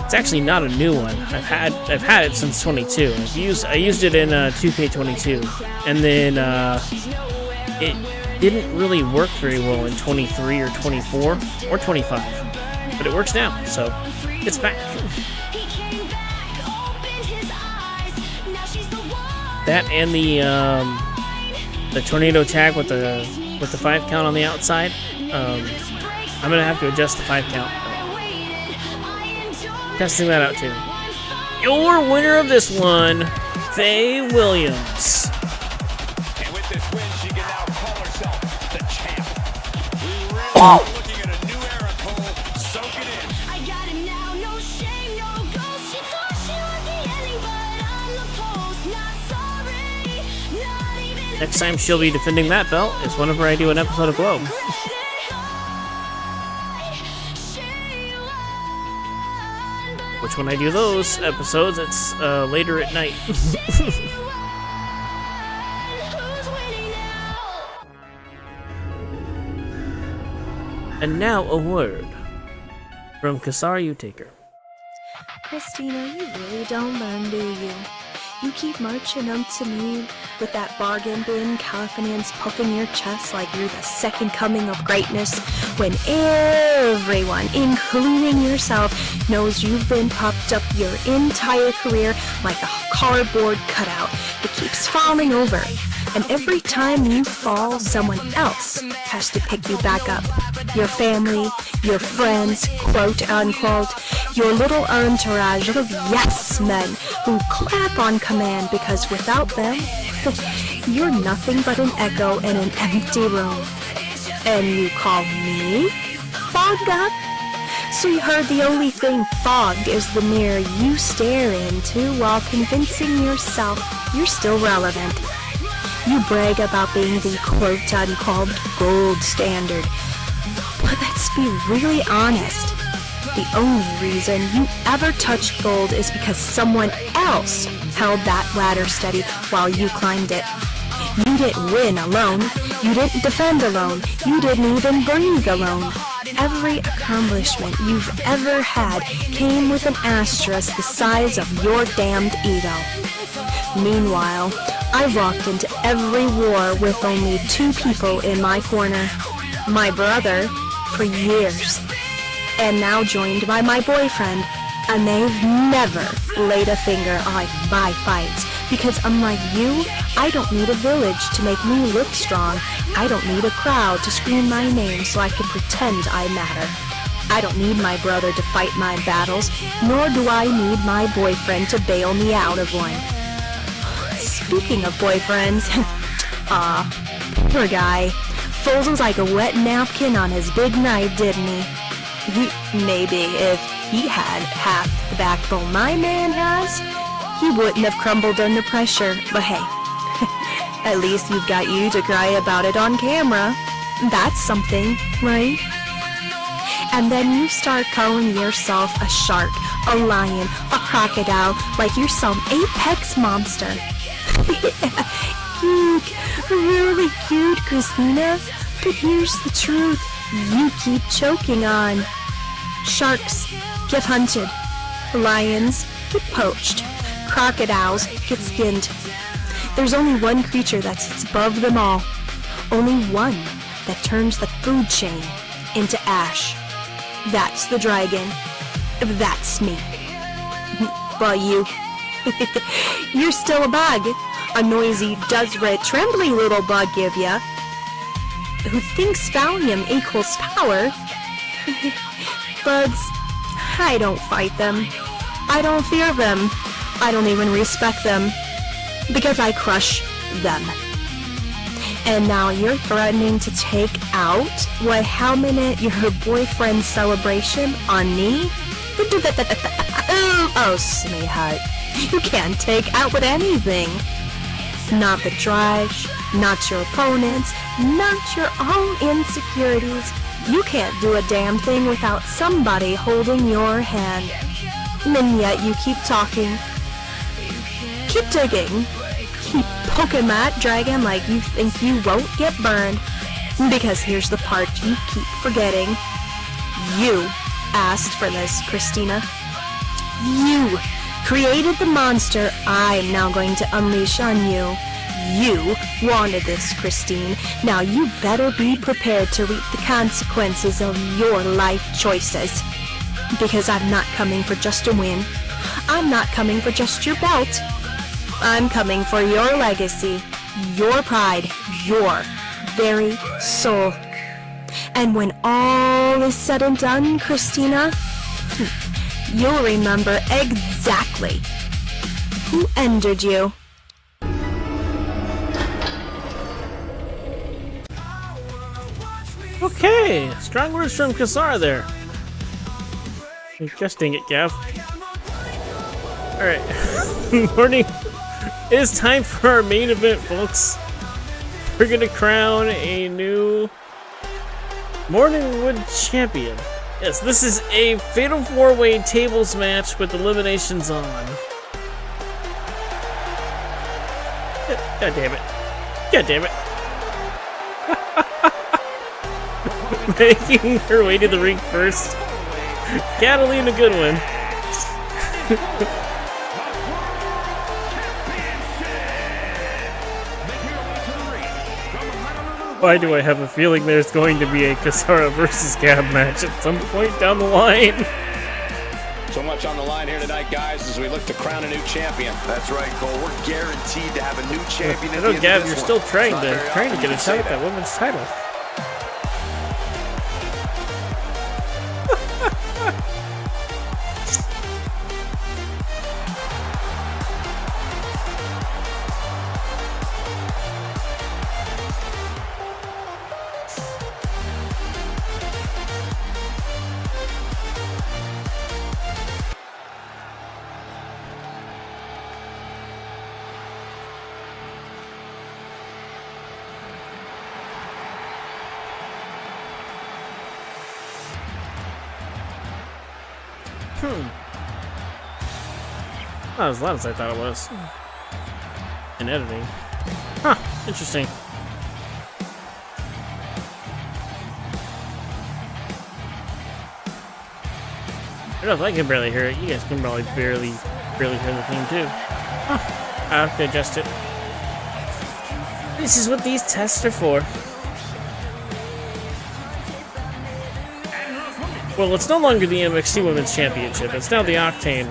A: It's actually not a new one. I've had it since 22. I used it in 2K22, and then it didn't really work very well in 23 or 24 or 25, but it works now, so it's back. That and the tornado tag with the 5 count on the outside. I'm gonna have to adjust the 5 count. Testing that out too. Your winner of this one, Faye Williams.
B: And with this win, she can now call herself the champ. We're really looking at a new era, Cole. Soak it in.
F: I got it now, no shame, no ghost. She thought she was the ending, but I'm the post. Not sorry, not even.
A: Next time she'll be defending that belt is whenever I do an episode of Globe. Which when I do those episodes, it's later at night. And now a word from Kasara Utaker.
G: Christina, you really don't learn, do you? You keep marching up to me with that bargain bin confidence puffing your chest like you're the second coming of greatness when everyone, including yourself, knows you've been popped up your entire career like a cardboard cutout that keeps falling over. And every time you fall, someone else has to pick you back up. Your family, your friends, quote unquote, your little entourage of yes men who clap on command because without them, you're nothing but an echo in an empty room. And you call me fogged up? So you heard the only thing fogged is the mirror you stare into while convincing yourself you're still relevant. You brag about being the quote-unquote gold standard. But let's be really honest. The only reason you ever touched gold is because someone else held that ladder steady while you climbed it. You didn't win alone. You didn't defend alone. You didn't even breathe alone. Every accomplishment you've ever had came with an asterisk the size of your damned ego. Meanwhile, I walked into every war with only 2 people in my corner. My brother, for years, and now joined by my boyfriend, and they've never laid a finger on my fights, because unlike you, I don't need a village to make me look strong. I don't need a crowd to scream my name so I can pretend I matter. I don't need my brother to fight my battles, nor do I need my boyfriend to bail me out of one. Speaking of boyfriends, poor guy. Folded like a wet napkin on his big night, didn't he? Maybe if he had half the backbone my man has, he wouldn't have crumbled under pressure. But hey, at least you've got you to cry about it on camera. That's something, right? And then you start calling yourself a shark, a lion, a crocodile, like you're some apex monster. Cute, really cute, Christina. But here's the truth you keep choking on. Sharks get hunted. Lions get poached. Crocodiles get skinned. There's only one creature that sits above them all. Only one that turns the food chain into ash. That's the dragon. That's me. Well, you're still a bug. A noisy, desperate, trembling little bug give ya. Who thinks Valium equals power, Bugs, I don't fight them. I don't fear them. I don't even respect them. Because I crush them. And now you're threatening to take out how many your boyfriend's celebration on me? Oh, sweetheart. You can't take out with anything. Not the trash, not your opponents, not your own insecurities. You can't do a damn thing without somebody holding your hand. And yet you keep talking. Keep digging. Keep poking that dragon like you think you won't get burned. Because here's the part you keep forgetting. You asked for this, Christina. You created the monster I'm now going to unleash on you. You wanted this, Christine. Now you better be prepared to reap the consequences of your life choices. Because I'm not coming for just a win. I'm not coming for just your belt. I'm coming for your legacy, your pride, your very soul. And when all is said and done, Christina, you'll remember exactly who entered you.
A: Okay, strong words from Kasara there. Interesting it, Gav. Alright, morning. It is time for our main event, folks. We're gonna crown a new Morningwood champion. Yes, this is a Fatal 4-Way tables match with eliminations on. God damn it. God damn it. Making her way to the ring first. Catalina Goodwin. Why do I have a feeling there's going to be a Kasara versus Gab match at some point down the line?
D: So much on the line here tonight, guys, as we look to crown a new champion.
E: That's right, Cole. We're guaranteed to have a new champion.
A: I know, Gab, you're still trying to get a shot at that women's title. Not as loud as I thought it was. In editing. Huh, interesting. I don't know if I can barely hear it. You guys can probably barely hear the theme too. Huh. I have to adjust it. This is what these tests are for. Well, it's no longer the NXT Women's Championship. It's now the Octane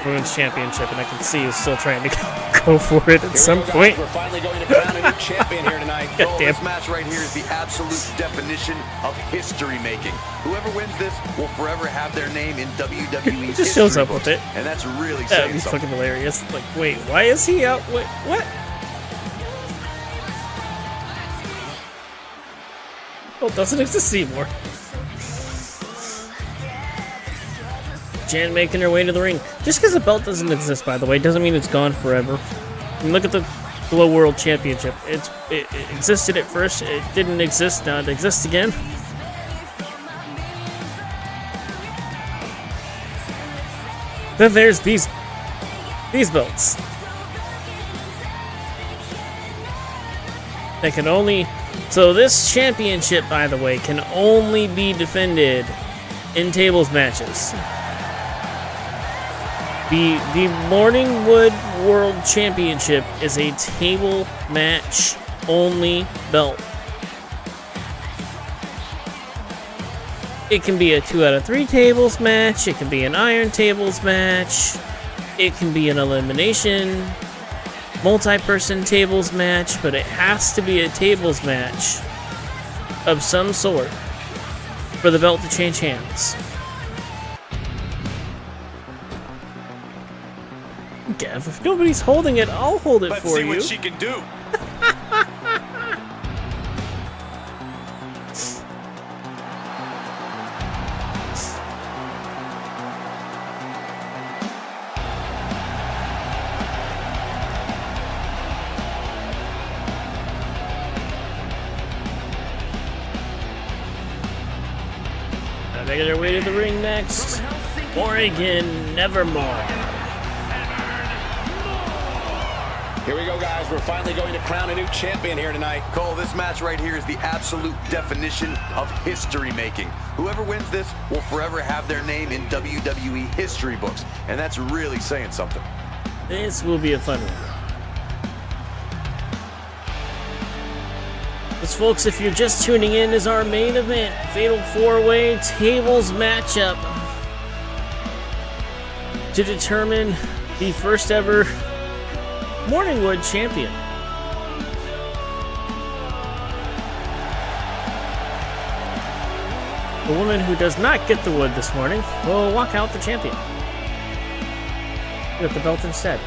A: Women's Championship, and I can see he's still trying to go for it at some point.
D: We're finally going to crown a new champion here tonight.
A: God damn.
E: This match right here is the absolute definition of history making. Whoever wins this will forever have their name in WWE.
A: He just shows up with it.
E: And that's really
A: That'd be
E: saying something.
A: fucking hilarious. Like, wait, why is he out? Wait, what? Well, it doesn't exist anymore. Jan making her way to the ring. Just because the belt doesn't exist, by the way, doesn't mean it's gone forever. I mean, look at the Glow World Championship. It existed at first, it didn't exist, now it exists again. Then there's these belts. They can only... So this championship, by the way, can only be defended in tables matches. The Morningwood World Championship is a table match only belt. It can be a 2 out of 3 tables match, it can be an iron tables match, it can be an elimination, multi-person tables match, but it has to be a tables match of some sort. for the belt to change hands. Gav, if nobody's holding it, I'll hold it
D: Let's
A: for
D: see
A: you.
D: what she can do.
A: Making their way to the ring next. Oregon Nevermore.
H: Here we go, guys. We're finally going to crown a new champion here tonight.
E: Cole, this match right here is the absolute definition of history making. Whoever wins this will forever have their name in WWE history books, and that's really saying something.
A: This will be a fun one. This, folks, if you're just tuning in, is our main event. Fatal 4-way tables matchup to determine the first ever Morningwood champion. The woman who does not get the wood this morning will walk out the champion. Get the belt instead.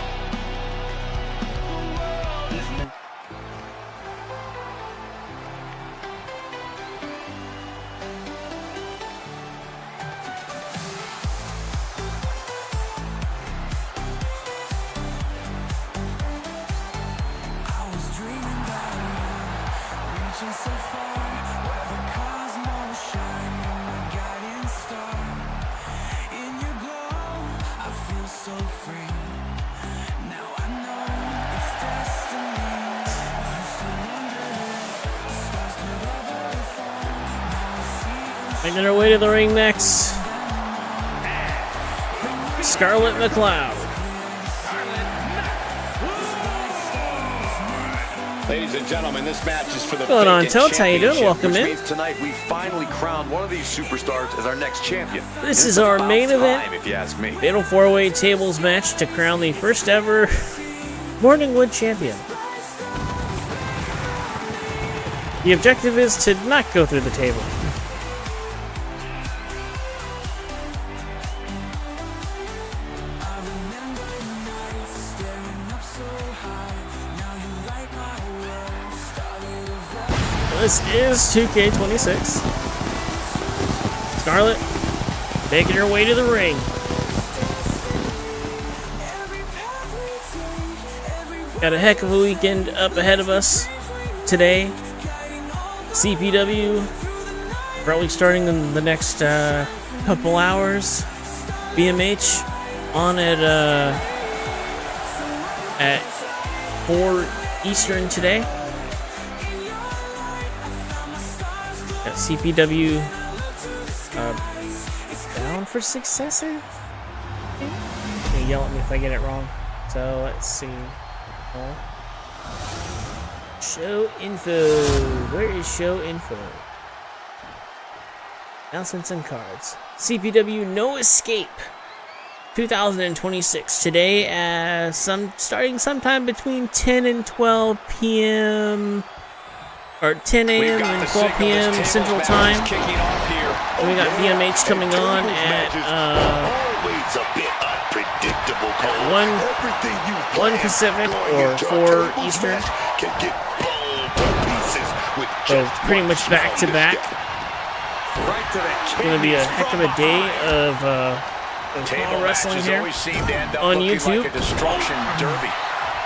A: Making her way to the ring next, Scarlett McLeod.
H: Ladies and gentlemen, this match is for the
A: What's going on,
H: vacant
A: Totes? How you doing?
H: championship,
A: Welcome
E: Which
A: in.
E: means tonight we finally crowned one of these superstars as our next champion.
A: This
E: It's
A: is our
E: about
A: main event.
E: time, if you ask me.
A: Fatal 4-way tables match to crown the first ever Morningwood champion. The objective is to not go through the table. This is 2K26. Scarlett making her way to the ring. Got a heck of a weekend up ahead of us today. CPW probably starting in the next couple hours. BMH on at 4 Eastern today. Got CPW Bound for Successor? They yell at me if I get it wrong. So let's see. Show info. Where is show info? Announcements and cards. CPW No Escape 2026 today, starting sometime between 10 and 12 p.m. or 10 a.m. and 12 p.m. Central Time. And we got BMH coming on at
C: Always a bit unpredictable, Cole.
A: 1 Pacific or 4 Eastern.
C: Can get blown to pieces with
A: So
C: just
A: pretty
C: one
A: much back to
C: small
A: back.
E: Right to the
A: It's gonna be a heck of a day of pro wrestling here on YouTube.
D: Like a destruction derby.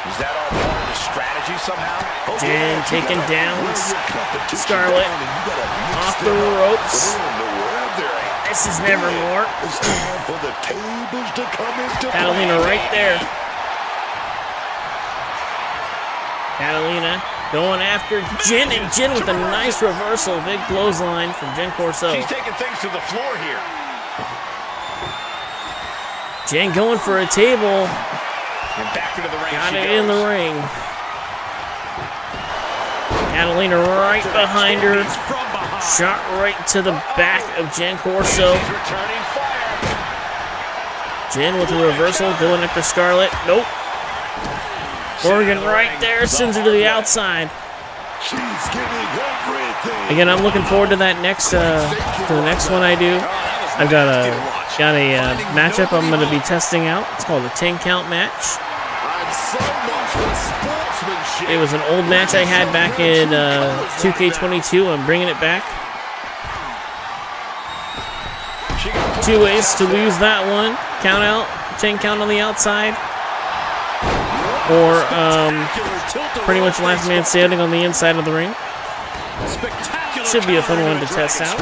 D: Is that all part of the strategy somehow?
A: Jen taking down Scarlett off the ropes. This is Nevermore. Catalina right there. Catalina going after Jen, and Jen with a nice reversal. Big clothesline from Jen Corso.
D: She's taking things to the floor here.
A: Jen going for a table.
D: And back into the ring.
A: Got
D: she
A: it
D: goes.
A: in the ring. Catalina right behind her.
D: From behind.
A: Shot right to the back of Jen Corso.
D: She's returning fire.
A: Jen with a reversal going after Scarlett. Nope. Oregon right there sends her to the outside.
C: She's giving everything.
A: Again, I'm looking forward to that next to the next one I do. I've got a matchup I'm going to be testing out. It's called a 10 count match.
C: And so much for sportsmanship.
A: It was an old match I had back in 2K22. I'm bringing it back. 2 ways to lose that one. Count out, 10 count on the outside. Or pretty much last man standing on the inside of the ring. Should be a fun one to test out.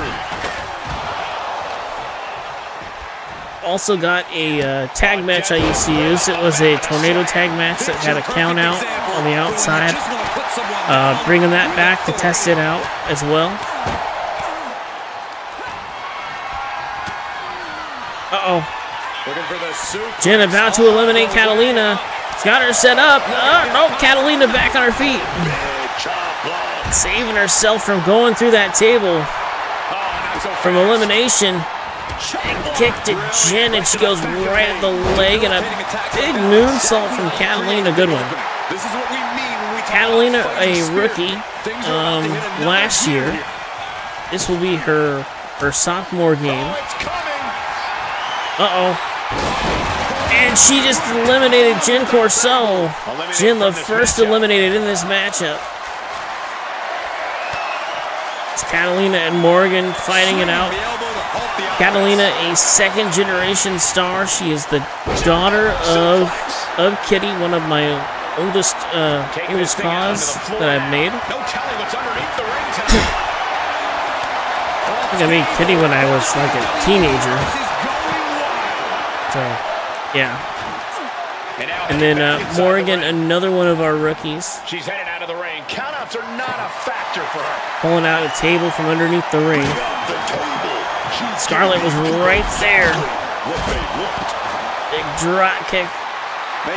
A: Also got a tag match I used to use. It was a tornado tag match that had a count out on the outside. Bringing that back to test it out as well. Uh-oh. Jen about to eliminate Catalina. She's got her set up. No, Catalina back on her feet. Saving herself from going through that table. From elimination. Big kick to Jen, and she goes right at the leg, and a big moonsault from Catalina. Good one. Catalina, a rookie last year. This will be her sophomore game. Uh-oh. And she just eliminated Jen Corso. Jen, the first eliminated in this matchup. It's Catalina and Morgan fighting it out. Catalina, a second-generation star. She is the daughter of Kitty, one of my oldest cause that I've made. I think I made Kitty when I was like a teenager. So, yeah. And then Morgan, another one of our rookies.
B: She's headed out of the ring. Countouts are not a factor for her.
A: Pulling out a table from underneath the ring. Scarlett was right there. Big drop kick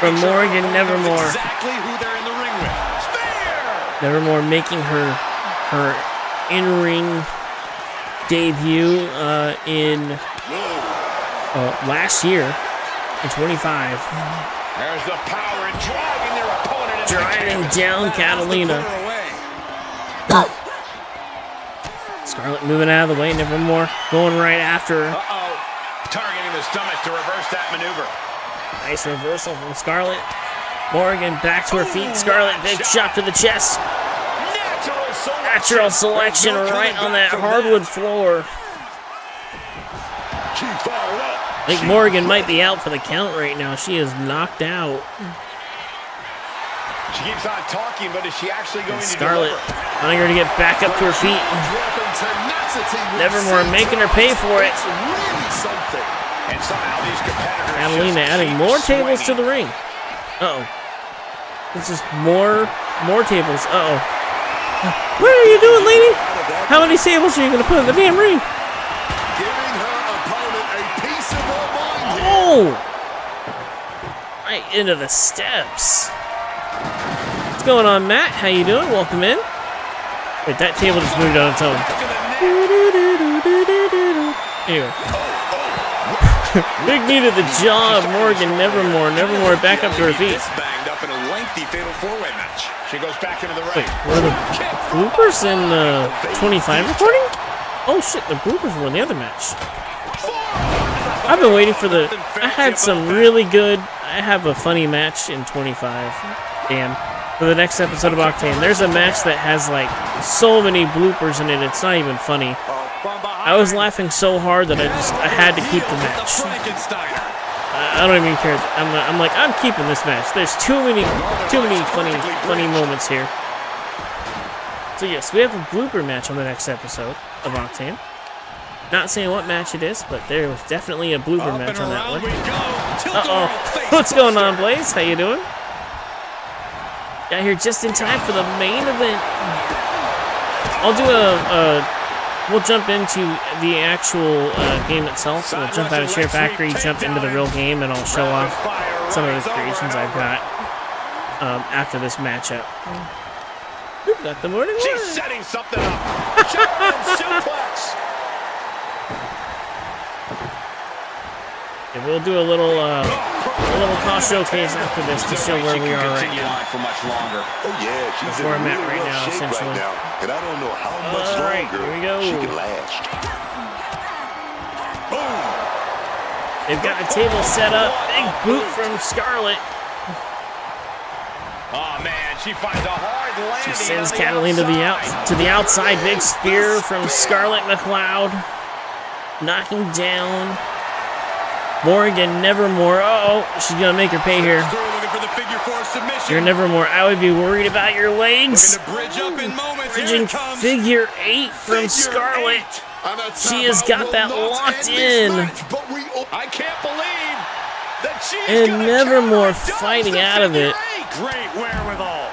A: from Morgan Nevermore.
B: Exactly who they're in the ring with. Spear!
A: Nevermore making her in-ring debut in last year in 25.
B: There's the power in driving their opponent into
A: Driving
B: the
A: down Catalina. Scarlett moving out of the way, Nevermore going right after her.
B: Targeting the stomach to reverse that maneuver.
A: Nice reversal from Scarlett. Morgan back to her feet. Scarlett, big shot to the chest. Natural selection right on that hardwood floor. I think Morgan might be out for the count right now. She is knocked out.
B: She keeps on talking, but is she actually going to
A: Scarlett
B: deliver?
A: wanting her to get back up to her feet. Nevermore making her pay for it.
B: And somehow these competitors
A: Catalina adding more tables to the ring. Uh-oh. This is more tables. Uh-oh. What are you doing, lady? How many tables are you going to put in the damn ring?
C: Giving her opponent a piece of her mind here.
A: Oh! Right into the steps. What's going on, Matt? How you doing? Welcome in. Wait, that table just moved on its own. Anyway. Big knee to the jaw of Morgan Nevermore. Nevermore back up to her feet.
B: banged up in a lengthy fatal four-way match. She goes back into the ring.
A: Wait, were the bloopers in the 25 recording? Oh shit, the bloopers were in the other match. I've been waiting for the... I had some really good... I have a funny match in 25. Damn. For the next episode of Octane. There's a match that has like so many bloopers in it, it's not even funny. I was laughing so hard that I had to keep the match. I don't even care. I'm like, I'm keeping this match. There's too many funny moments here. So yes, we have a blooper match on the next episode of Octane. Not saying what match it is, but there was definitely a blooper match on that one. Uh-oh. What's going on, Blaze? How you doing? Got here just in time for the main event. I'll do we'll jump into the actual game itself. We'll jump out of Share Factory, jump into the real game, and I'll show off some of the creations I've got after this matchup. We've got the morning
B: She's
A: one.
B: setting something up. Shotgun suplex.
A: And we'll do a little a little cost showcase after this to show where we are right now.
D: For much longer.
C: Oh yeah, she's
A: That's
C: in
A: where I'm at
C: really
A: right
C: rough
A: now,
C: shape
A: essentially.
C: right now, and I don't know how much
A: All right,
C: longer
A: here we go.
C: she can last.
A: They've got a table set up. Big boot from Scarlett.
B: Oh man, she finds a hard landing.
A: She sends
B: on
A: Catalina
B: outside.
A: to the outside. Big spear from Scarlett McLeod. Knocking down Morgan Nevermore. Uh-oh, she's gonna make her pay here.
D: Looking for the figure four submission.
A: You're Nevermore. I would be worried about your legs.
D: Looking to bridge up in moments. Here
A: Bridging
D: it comes.
A: figure 8 from Scarlett. She has got that locked in.
B: I can't believe that she's
A: And
B: gonna
A: Nevermore
B: counter and
A: fighting
B: dodge the
A: out of
B: figure
A: it.
B: eight.
D: Great wherewithal.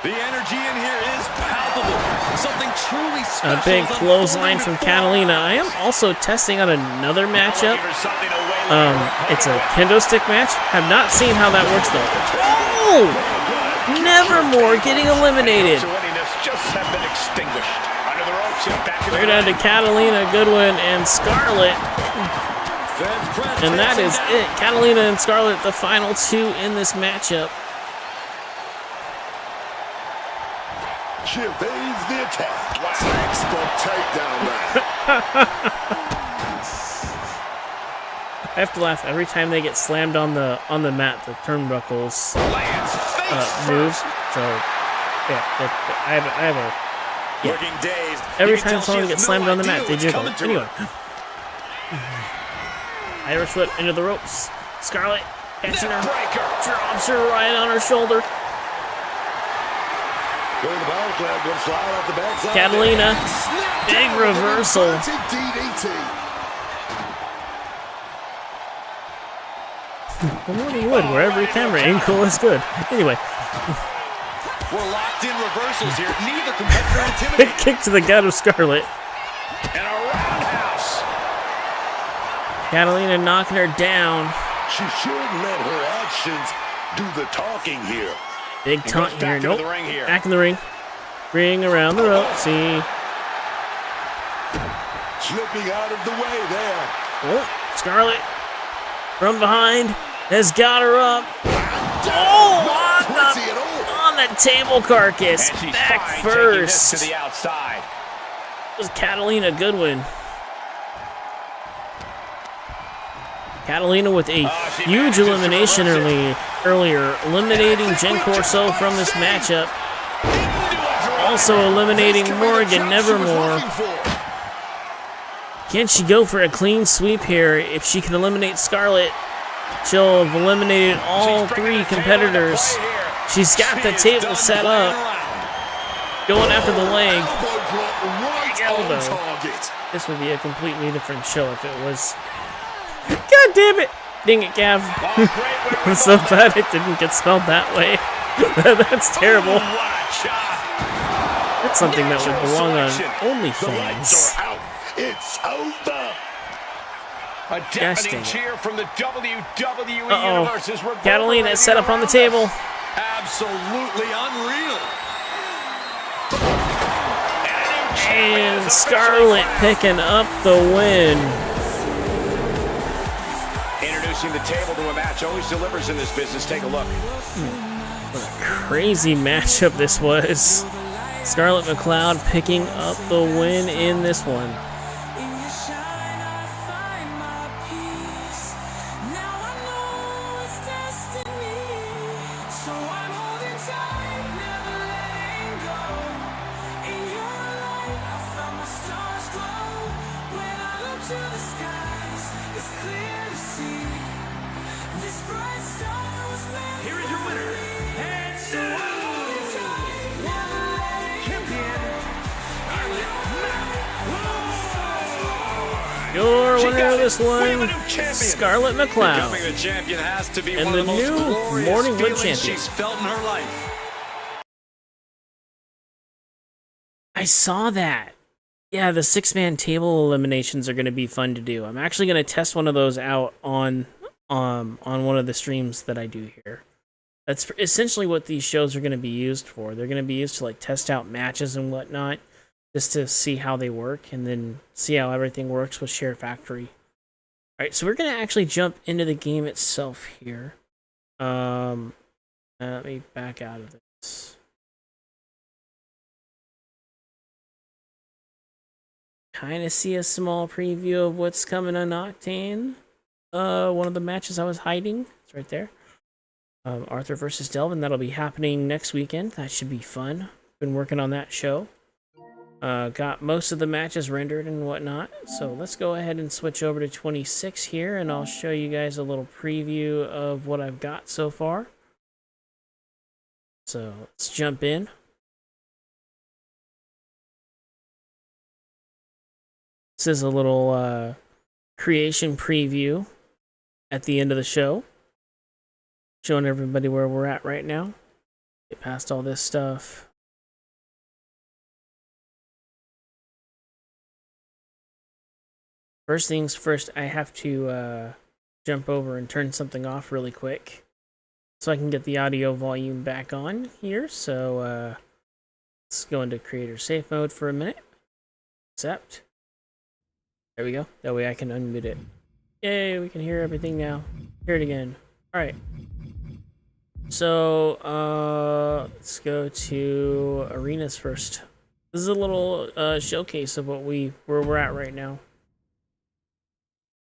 D: The energy in here is palpable. Something truly special.
A: A big
D: is
A: clothesline from
D: unfolding before
A: Catalina.
D: our
A: I am
D: eyes.
A: also testing out another matchup.
B: Give her something to wail on.
A: It's a kendo stick match. Have not seen how that works though. Oh! Nevermore getting eliminated.
B: So any this just have been extinguished. Under the ropes and back in
A: We're
B: the
A: down to Catalina, Goodwin, and Scarlett.
D: Feds press
A: And that
D: takes
A: is
D: him down.
A: it. Catalina and Scarlett, the final two in this matchup.
C: She evades the attack. Textbook takedown there.
A: I have to laugh every time they get slammed on the mat. The turnbuckles
B: lands face
A: move.
B: first.
A: So yeah, I have a yeah.
D: Looking dazed.
A: Every
D: You can
A: time
D: tell she
A: someone
D: has
A: gets
D: no
A: slammed on the
D: idea
A: mat, they
D: what's
A: jiggle.
D: coming to
A: Anyway,
D: her.
A: Irish whip into the ropes. Scarlett catching her,
B: Breaker.
A: drops her right on her shoulder.
C: Going to the power club, going to slide off the backside.
A: Catalina,
C: Snap
A: big
C: down with an
A: reversal.
C: inverted DDT.
A: Good morning, Wood. Where every camera angle is good. Anyway,
D: We're locked in reversals here. Neither competitor
A: big
D: intimidated.
A: kick to the gut of Scarlett.
B: And a roundhouse.
A: Catalina knocking her down.
C: She should let her actions do the talking here.
A: Big taunt
B: goes
A: here.
B: back into
A: Nope.
B: the ring here.
A: Back in the ring. Ring around the rope. See.
C: Slipping out of the way there.
A: Oh, Scarlett from behind has got her up. Oh,
C: Pretty at all.
A: on the table carcass.
B: And she's
A: Back
B: fine taking this
A: first.
B: to the outside.
A: It was Catalina Goodwin. Catalina with a
B: she
A: huge
B: manages to
A: elimination
B: reverse
A: earlier, eliminating Jen Corso from this matchup. Also eliminating
C: This could be the
A: Morgan
C: jump she was
A: Nevermore.
C: looking for.
A: Can she go for a clean sweep here? If she can eliminate Scarlett, she'll have eliminated all
B: She's bringing
A: three
B: the table into
A: competitors.
B: play here.
A: She's got
B: She
A: the
B: is
A: table
B: done
A: set
B: playing
A: up,
B: around.
A: going after the leg.
C: Elbow drop right
A: Big elbow.
C: on target.
A: This would be a completely different show if it was. God damn it! Dang it, Gav.
B: Oh, great
A: I'm so glad it didn't get spelled that way. That's terrible.
B: What a shot.
A: That's something that would
B: Natural
A: belong on
B: selection.
C: The lights
A: OnlyFans.
C: are out. It's over.
B: A
A: Gosh
B: deafening
A: dang it.
B: cheer from the WWE
A: Uh-oh.
B: Universe is
A: Catalina is set up on the
B: reverberating
A: table.
B: around us.
D: Absolutely unreal.
A: And Scarlett picking up the win.
B: Introducing the table to a match always delivers in this business. Take a look.
A: Crazy matchup this was. Scarlett McLeod picking up the win in this one.
B: Here is your winner, and
A: Your winner of this
B: We have a
A: one,
B: new champion.
A: Scarlett McLeod.
D: Becoming the champion has to be
A: And
D: one
A: the
D: of the most
A: new
D: glorious
A: Morning Wood
D: feelings
A: champion.
D: she's felt in her life.
A: I saw that. Yeah, the 6-man table eliminations are going to be fun to do. I'm actually going to test one of those out on one of the streams that I do here. That's essentially what these shows are going to be used for. They're going to be used to like test out matches and whatnot, just to see how they work, and then see how everything works with Share Factory. Alright, so we're gonna actually jump into the game itself here. Let me back out of this. Kind of see a small preview of what's coming on Octane. One of the matches I was hiding. It's right there. Arthur versus Delvin. That'll be happening next weekend. That should be fun. Been working on that show. Got most of the matches rendered and whatnot. So let's go ahead and switch over to 26 here, and I'll show you guys a little preview of what I've got so far. So let's jump in. This is a little creation preview at the end of the show, showing everybody where we're at right now. Get past all this stuff. First things first, I have to jump over and turn something off really quick so I can get the audio volume back on here. So let's go into creator safe mode for a minute. Accept. There we go. That way I can unmute it. Yay, we can hear everything now. Hear it again. Alright. So, let's go to arenas first. This is a little showcase of where we're at right now.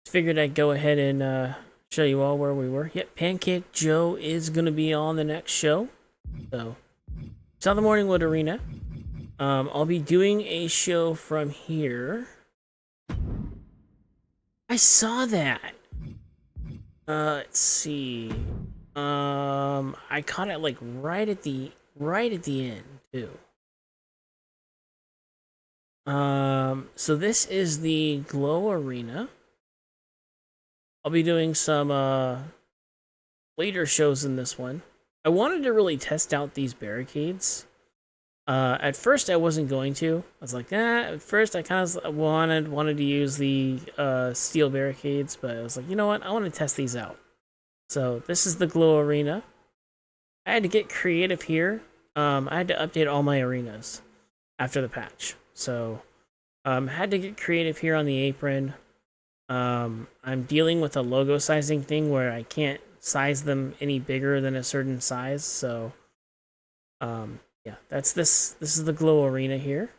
A: Figured I'd go ahead and show you all where we were. Yep, Pancake Joe is going to be on the next show. So, South of Morningwood Arena. I'll be doing a show from here. I saw that. Let's see. I caught it like right at the end too. So this is the Glow Arena. I'll be doing some later shows in this one. I wanted to really test out these barricades. At first I wasn't going to. I was like, at first I kind of wanted to use the steel barricades, but I was like, you know what? I want to test these out. So this is the Glow Arena. I had to get creative here. I had to update all my arenas after the patch. So had to get creative here on the apron. I'm dealing with a logo sizing thing where I can't size them any bigger than a certain size. So yeah, that's this. This is the Glow Arena here.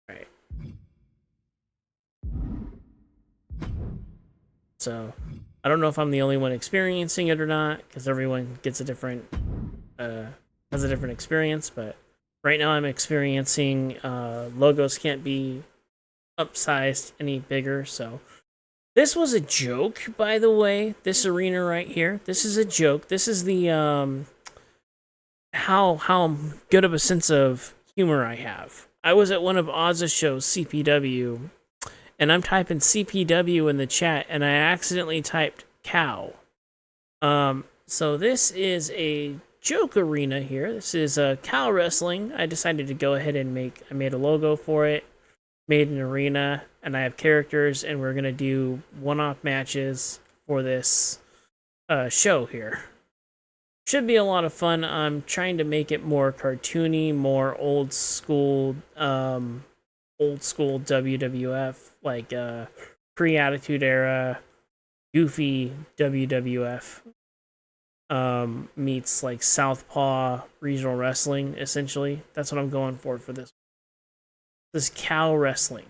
A: All right. So I don't know if I'm the only one experiencing it or not, because everyone gets a different has a different experience. But right now I'm experiencing logos can't be upsized any bigger. So this was a joke, by the way. This arena right here. This is a joke. This is the how good of a sense of humor I have. I was at one of Oz's shows, CPW, and I'm typing CPW in the chat, and I accidentally typed cow. So this is a joke arena here. This is cow wrestling. I decided to go ahead and I made a logo for it, made an arena, and I have characters, and we're gonna do one-off matches for this show here. Should be a lot of fun. I'm trying to make it more cartoony, more old school WWF, like pre-Attitude Era, goofy WWF meets like Southpaw regional wrestling. Essentially, that's what I'm going for this. This cow wrestling.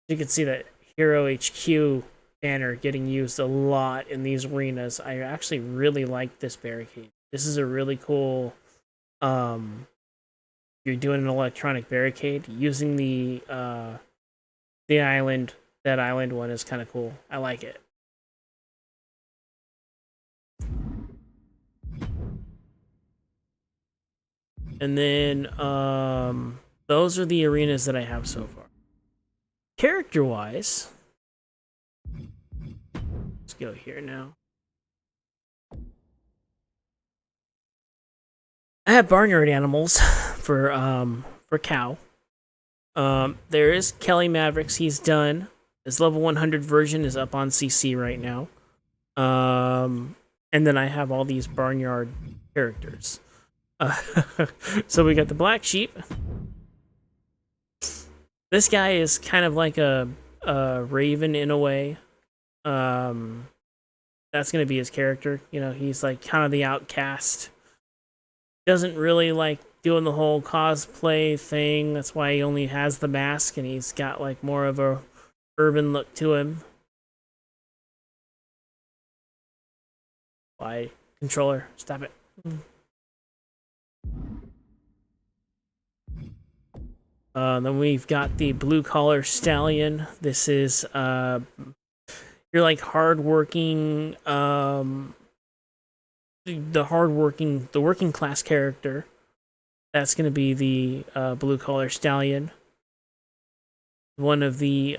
A: You can see that Hero HQ banner getting used a lot in these arenas. I actually really like this barricade. This is a really cool you're doing an electronic barricade using the island. That island one is kind of cool. I like it. And then those are the arenas that I have so far. Character wise, let's go here now. I have barnyard animals for cow. There is Kelly Mavericks. He's done. His level 100 version is up on CC right now. And then I have all these barnyard characters. So we got the black sheep. This guy is kind of like a Raven in a way. That's gonna be his character. You know, he's like kind of the outcast. Doesn't really like doing the whole cosplay thing. That's why he only has the mask, and he's got like more of a urban look to him. Why, controller? Stop it. Then we've got the blue collar stallion. This is you're like hardworking, the working class character. That's gonna be the blue collar stallion. One of the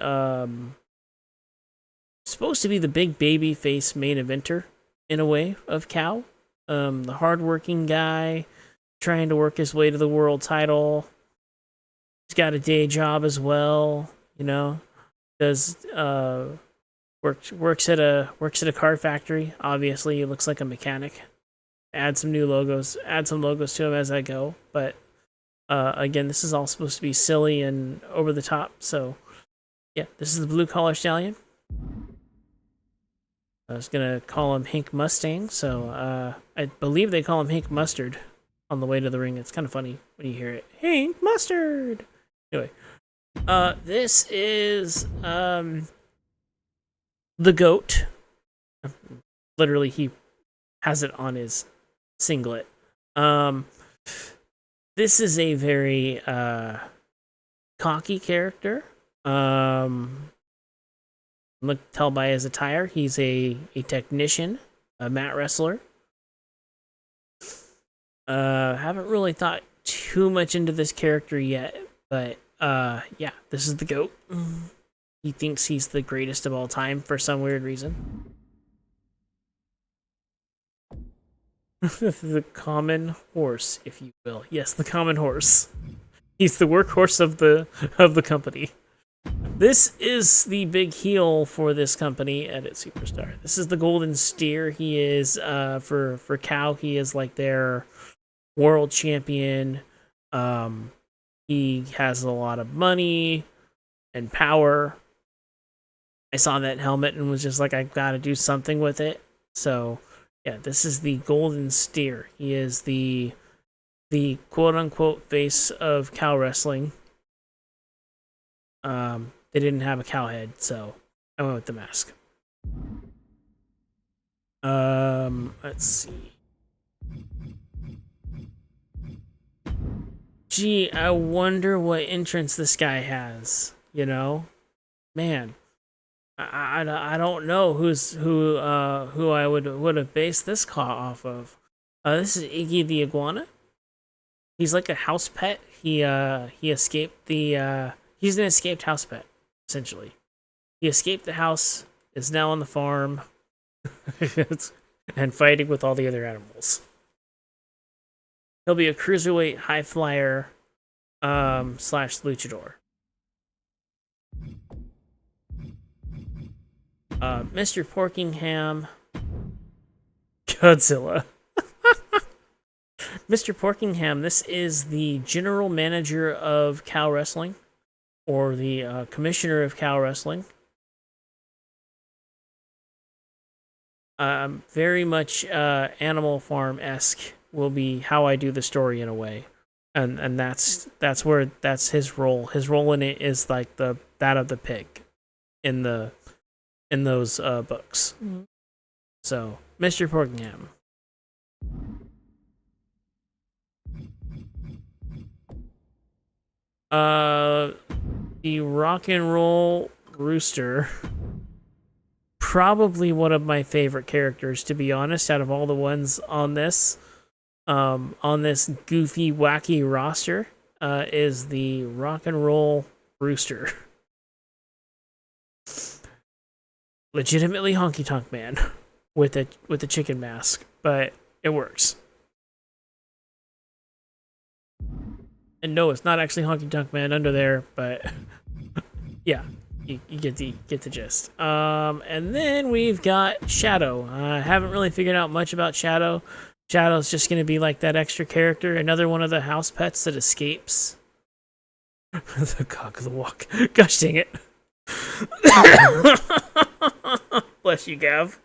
A: supposed to be the big baby face main eventer in a way of Cow. The hardworking guy trying to work his way to the world title. He's got a day job as well, you know. Does works at a car factory. Obviously, he looks like a mechanic. Add some logos to him as I go. But again, this is all supposed to be silly and over the top. So yeah, this is the blue collar stallion. I was gonna call him Hank Mustang, so I believe they call him Hank Mustard on the way to the ring. It's kind of funny when you hear it, Hank Mustard. Anyway, this is the GOAT. Literally, he has it on his singlet. This is a very cocky character. Tell by his attire, he's a technician, a mat wrestler. Haven't really thought too much into this character yet, but yeah, this is the GOAT. He thinks he's the greatest of all time for some weird reason. The common horse, if you will. Yes, the common horse. He's the workhorse of the company. This is the big heel for this company, Edit Superstar. This is the Golden Steer. He is for Cow, he is like their world champion. He has a lot of money and power. I saw that helmet and was just like, I gotta do something with it. So yeah, this is the Golden Steer. He is the quote unquote face of cow wrestling. They didn't have a cow head, so I went with the mask. Let's see. Gee, I wonder what entrance this guy has. You know, man, I don't know who I would have based this car off of. This is Iggy the Iguana. He's like a house pet. He escaped the he's an escaped house pet, essentially. He escaped the house, is now on the farm, and fighting with all the other animals. He'll be a cruiserweight high flyer / luchador. Mr. Porkingham, Godzilla. Mr. Porkingham, this is the general manager of Cow Wrestling, or the commissioner of Cow Wrestling. Very much Animal Farm-esque will be how I do the story in a way, and that's his role. His role in it is like that of the pig in those books. Mm-hmm. So, Mr. Porkingham. The Rock and Roll Rooster. Probably one of my favorite characters, to be honest, out of all the ones on this goofy, wacky roster, is the Rock and Roll Rooster. Legitimately Honky Tonk Man with a chicken mask, but it works. And no, it's not actually Honky Tonk Man under there, but yeah, you get the gist. And then we've got Shadow. I haven't really figured out much about Shadow. Shadow's just going to be like that extra character, another one of the house pets that escapes. The cock of the walk. Gosh dang it. Bless you, Gav.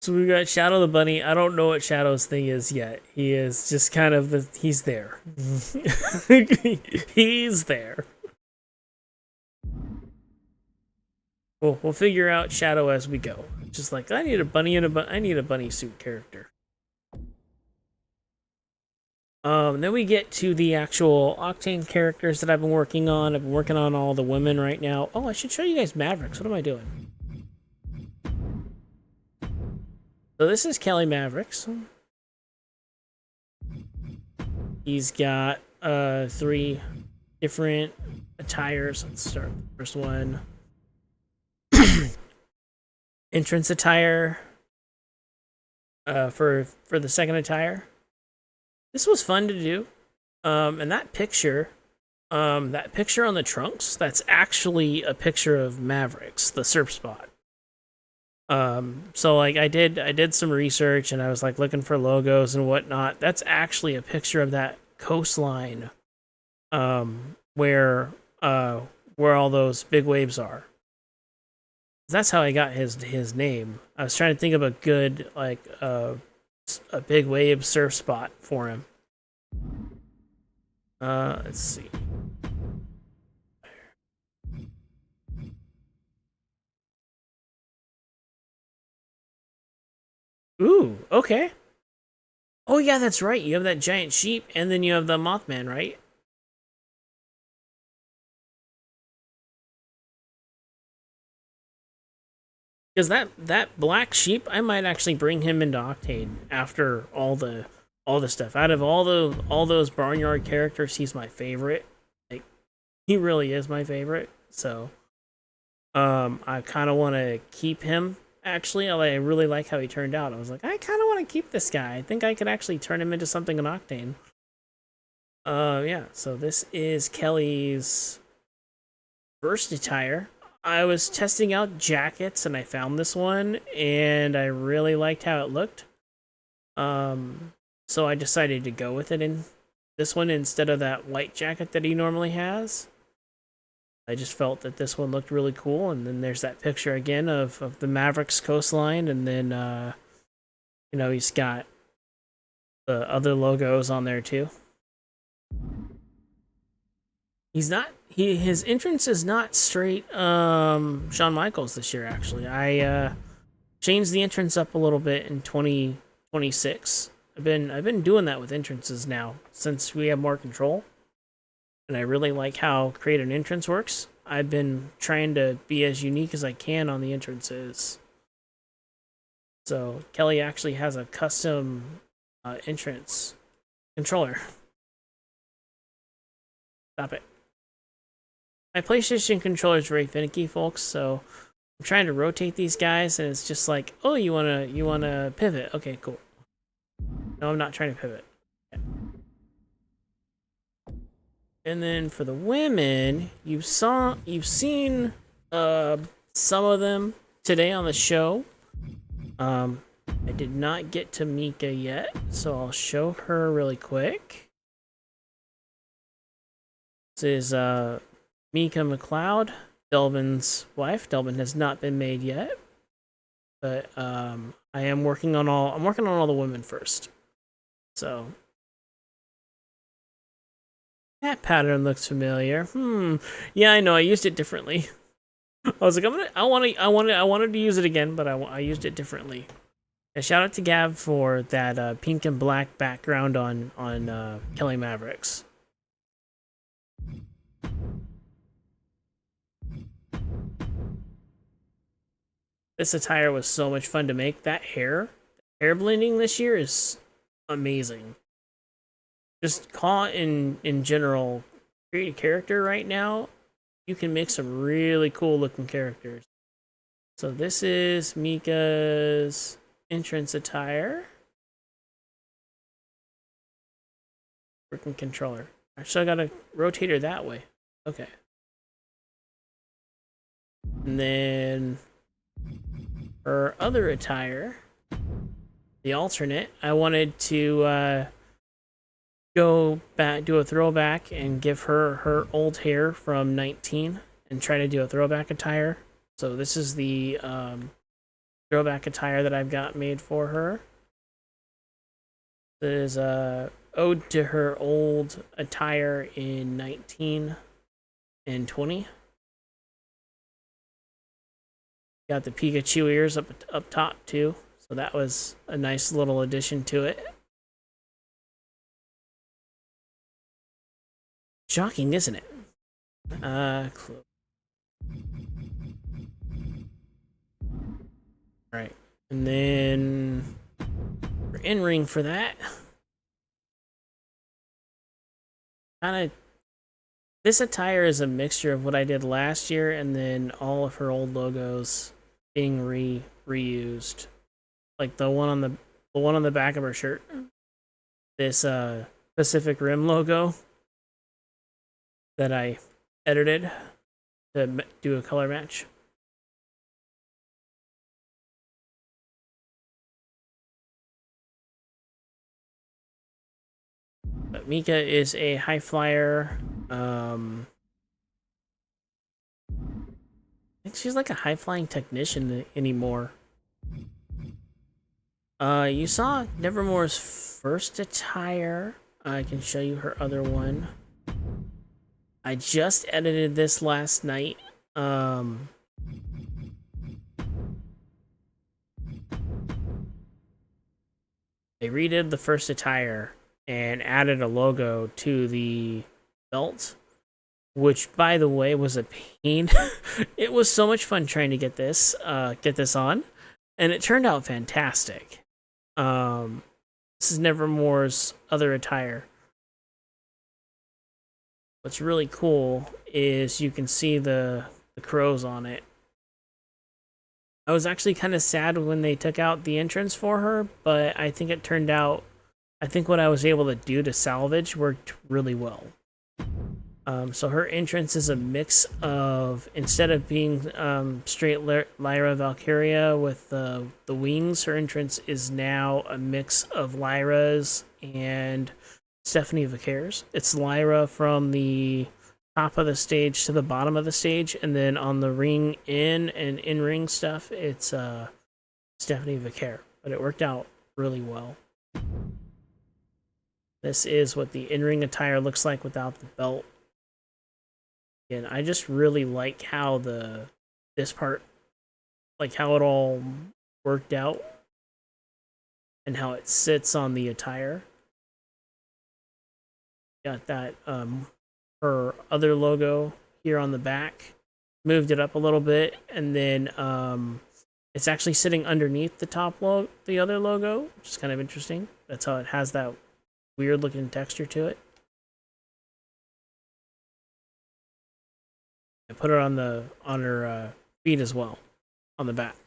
A: So we got Shadow the Bunny. I don't know what Shadow's thing is yet. He is just kind of he's there. He's there. We'll figure out Shadow as we go. Just like I need a bunny and I need a bunny suit character. Then we get to the actual Octane characters that I've been working on. I've been working on all the women right now. Oh, I should show you guys Mavericks. What am I doing? So this is Kelly Mavericks. He's got 3 different attires. Let's start with the first one. Entrance attire for the second attire. This was fun to do. And that picture on the trunks, that's actually a picture of Mavericks, the surf spot. So like I did some research and I was like looking for logos and whatnot. That's actually a picture of that coastline, where all those big waves are. That's how I got his name. I was trying to think of a good like a big wave surf spot for him. Let's see. Ooh, okay. Oh yeah, that's right. You have that giant sheep, and then you have the Mothman, right? Because that black sheep, I might actually bring him into Octane after all the stuff. Out of all those barnyard characters, he's my favorite. Like, he really is my favorite. So, I kind of want to keep him. Actually, I really like how he turned out. I was like, I kind of want to keep this guy. I think I could actually turn him into something in Octane. Yeah. So this is Kelly's first attire. I was testing out jackets and I found this one and I really liked how it looked. So I decided to go with it in this one instead of that white jacket that he normally has. I just felt that this one looked really cool, and then there's that picture again of the Mavericks coastline, and then you know, he's got the other logos on there too. His entrance is not straight Shawn Michaels this year, actually. I changed the entrance up a little bit in 2026. I've been doing that with entrances now since we have more control. And I really like how create an entrance works. I've been trying to be as unique as I can on the entrances. So Kelly actually has a custom entrance controller. Stop it. My PlayStation controller is very finicky, folks, so I'm trying to rotate these guys, and it's just like, oh, you wanna pivot? Okay, cool. No, I'm not trying to pivot. Okay. And then for the women, you've seen some of them today on the show. I did not get to Mika yet, so I'll show her really quick. This is Mika McLeod, Delvin's wife. Delvin has not been made yet, but I'm working on all the women first. So that pattern looks familiar. Yeah, I know. I used it differently. I was like, I wanted to use it again, but I used it differently. Yeah, shout out to Gav for that pink and black background on Kelly Mavericks. This attire was so much fun to make. That hair blending this year is amazing. Just caught in general, create a character right now, you can make some really cool looking characters. So this is Mika's entrance attire. Working controller. Actually, I gotta rotate her that way. Okay. And then her other attire the alternate, I wanted to go back, do a throwback, and give her old hair from 19, and try to do a throwback attire. So this is the throwback attire that I've got made for her. It is a ode to her old attire in 19 and 20. Got the Pikachu ears up top too, so that was a nice little addition to it. Shocking, isn't it? Alright, and then for in-ring for that, this attire is a mixture of what I did last year and then all of her old logos being reused. Like the one on the back of her shirt. This Pacific Rim logo that I edited to do a color match. But Mika is a high flyer. I think she's like a high flying technician anymore. You saw Nevermore's first attire. I can show you her other one. I just edited this last night. They redid the first attire and added a logo to the belt, which, by the way, was a pain. It was so much fun trying to get this on, and it turned out fantastic. This is Nevermore's other attire. What's really cool is you can see the crows on it. I was actually kind of sad when they took out the entrance for her, but I think it turned out, I think what I was able to do to salvage worked really well. So her entrance is a mix of, instead of being straight Lyra Valkyria with the wings, her entrance is now a mix of Lyra's and Stephanie Vaquer's. It's Lyra from the top of the stage to the bottom of the stage, and then on the ring and in-ring stuff, it's Stephanie Vaquer. But it worked out really well. This is what the in-ring attire looks like without the belt. And I just really like how this part, like how it all worked out and how it sits on the attire. Got that her other logo here on the back, moved it up a little bit, and then it's actually sitting underneath the other logo, which is kind of interesting. That's how it has that weird looking texture to it. I put it on her feet as well, on the back.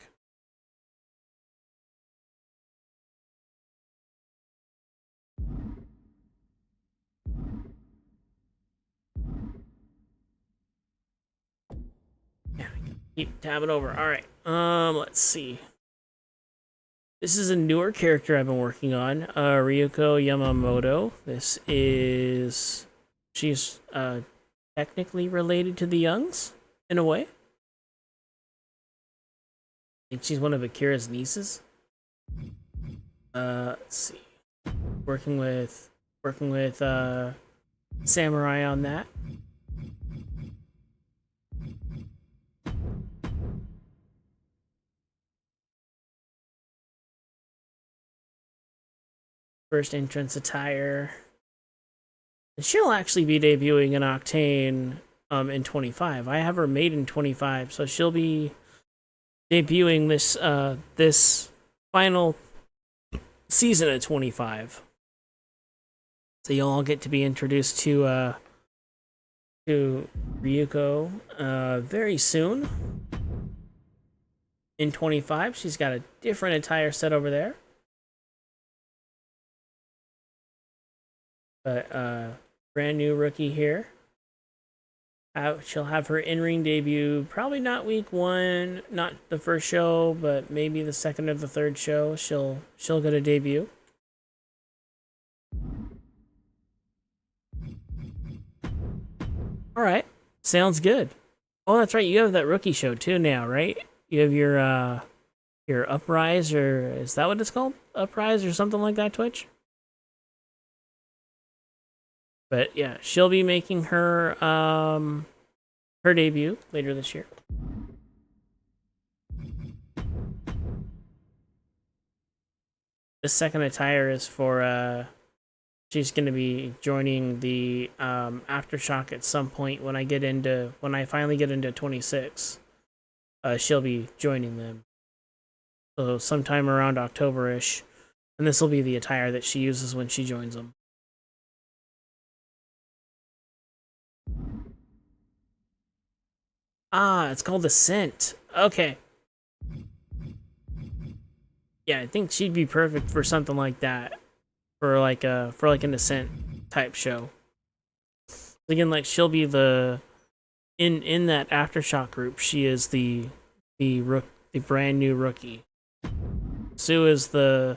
A: Yeah, keep tabbing over. All right. Let's see. This is a newer character I've been working on, Ryuko Yamamoto. She's technically related to the Youngs, in a way. I think she's one of Akira's nieces. Let's see. Working with Samurai on that. First entrance attire. And she'll actually be debuting in Octane in 25. I have her made in 25, so she'll be debuting this final season of 25. So you'll all get to be introduced to Ryuko very soon. In 25, she's got a different attire set over there. But brand new rookie here. She'll have her in-ring debut. Probably not week 1, not the first show, but maybe the second or the third show. She'll get a debut. All right, sounds good. Oh, that's right. You have that rookie show too now, right? You have your Uprise, or is that what it's called? Uprise or something like that, Twitch? But yeah, she'll be making her her debut later this year. The second attire is for she's going to be joining the Aftershock at some point when I finally get into 26. She'll be joining them. So sometime around October-ish. And this will be the attire that she uses when she joins them. Ah, it's called Ascent. Okay. Yeah, I think she'd be perfect for something like that. For like an Ascent type show. Again, like she'll be the in that Aftershock group, she is the brand new rookie. Sue is the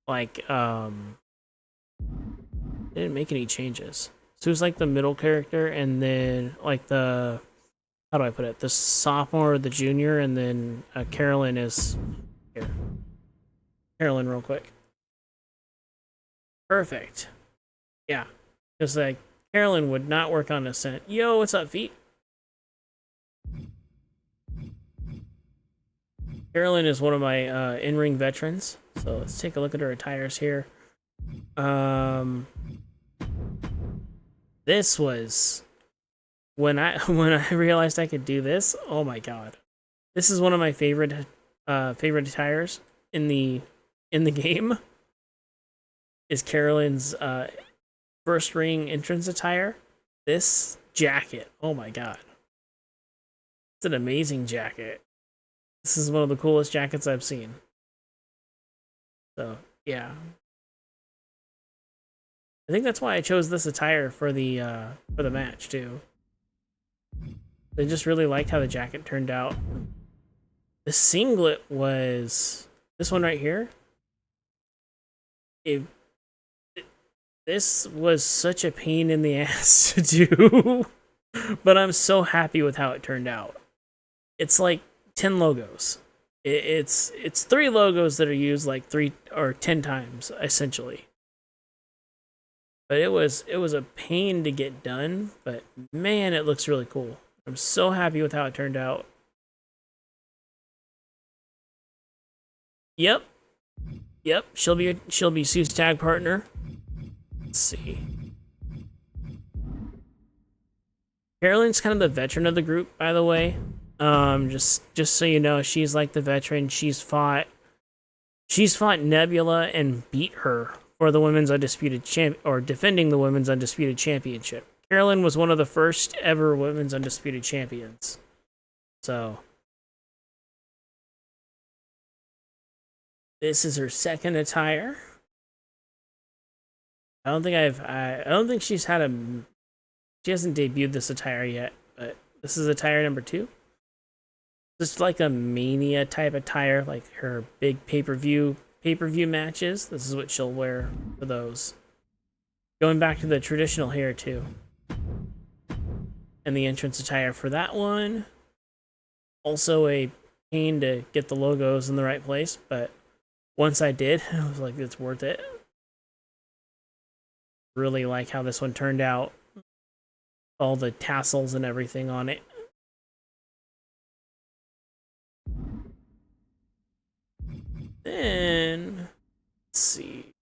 A: didn't make any changes. Sue's like the middle character, and then like the, how do I put it? The sophomore, the junior, and then Carolyn is here. Carolyn, real quick. Perfect. Yeah, because like Carolyn would not work on Ascent. Yo, what's up, feet? Carolyn is one of my in-ring veterans, so let's take a look at her attires here. This was when I realized I could do this. Oh my god, this is one of my favorite attires in the game. Is Carolyn's first ring entrance attire. This jacket, oh my god, it's an amazing jacket. This is one of the coolest jackets I've seen. So yeah, I think that's why I chose this attire for the match too. I just really liked how the jacket turned out. The singlet was this one right here. This was such a pain in the ass to do, but I'm so happy with how it turned out. It's like 10 logos. It's 3 logos that are used like 3 or 10 times essentially. But it was a pain to get done, but man, it looks really cool. I'm so happy with how it turned out. Yep. She'll be Sue's tag partner. Let's see. Carolyn's kind of the veteran of the group, by the way. Just so you know, she's like the veteran. She's fought Nebula and beat her for the women's undisputed defending the women's undisputed championship. Carolyn was one of the first ever women's undisputed champions. So this is her second attire. I don't think she hasn't debuted this attire yet, but this is attire number 2. Just like a Mania type attire, like her big pay-per-view matches. This is what she'll wear for those. Going back to the traditional hair too. And the entrance attire for that one. Also a pain to get the logos in the right place, but once I did, I was like, it's worth it. Really like how this one turned out. All the tassels and everything on it. Then, let's see.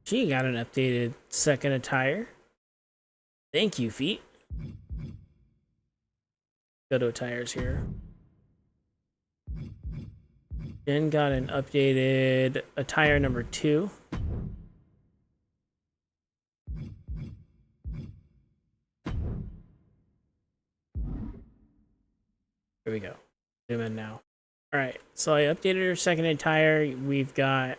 A: She got an updated second attire. Thank you, feet. Go to attires here. Jen got an updated attire number 2. Here we go. Zoom in now. Alright, so I updated her second attire. We've got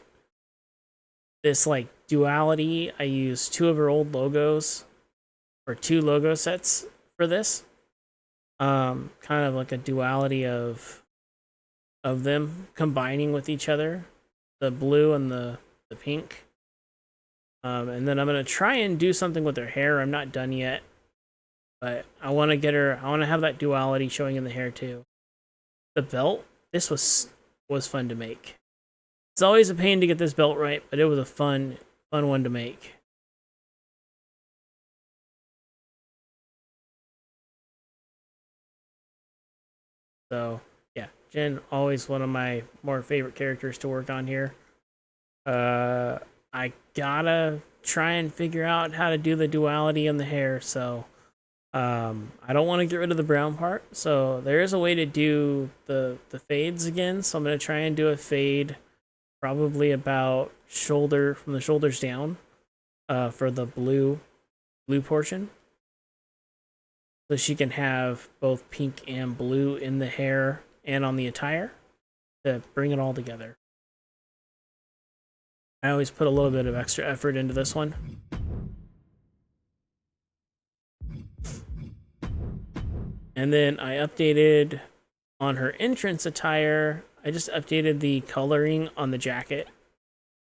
A: this like duality. I used two of her old logos, or two logo sets for this. Kind of like a duality of them combining with each other, the blue and the pink. And then I'm gonna try and do something with her hair. I'm not done yet, but I want to get her. I want to have that duality showing in the hair too. The belt. This was fun to make. It's always a pain to get this belt right, but it was a fun one to make. So yeah, Jen, always one of my more favorite characters to work on here. I gotta try and figure out how to do the duality in the hair, so I don't want to get rid of the brown part, so there is a way to do the fades again. So I'm gonna try and do a fade, probably about shoulder, from the shoulders down, for the blue portion, so she can have both pink and blue in the hair and on the attire to bring it all together. I always put a little bit of extra effort into this one. And then I updated on her entrance attire. I just updated the coloring on the jacket.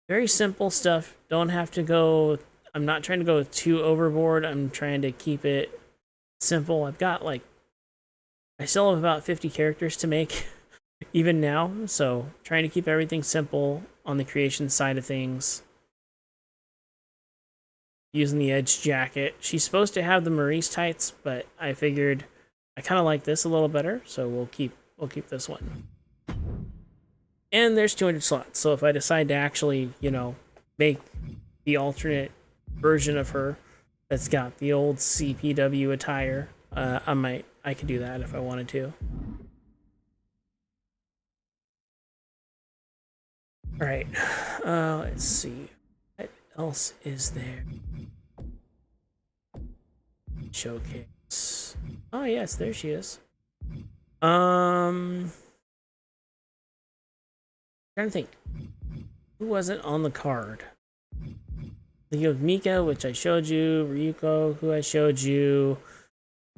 A: Very simple stuff. Don't have to go... I'm not trying to go too overboard. I'm trying to keep it simple. I've got like... I still have about 50 characters to make, even now. So trying to keep everything simple on the creation side of things. Using the edge jacket. She's supposed to have the Maurice tights, but I figured... I kind of like this a little better, so we'll keep this one. And there's 200 slots, so if I decide to actually, you know, make the alternate version of her that's got the old CPW attire, I could do that if I wanted to. All right, let's see, what else is there? Showcase. Oh yes, there she is. Trying to think. Who wasn't on the card? You have Mika, which I showed you, Ryuko, who I showed you.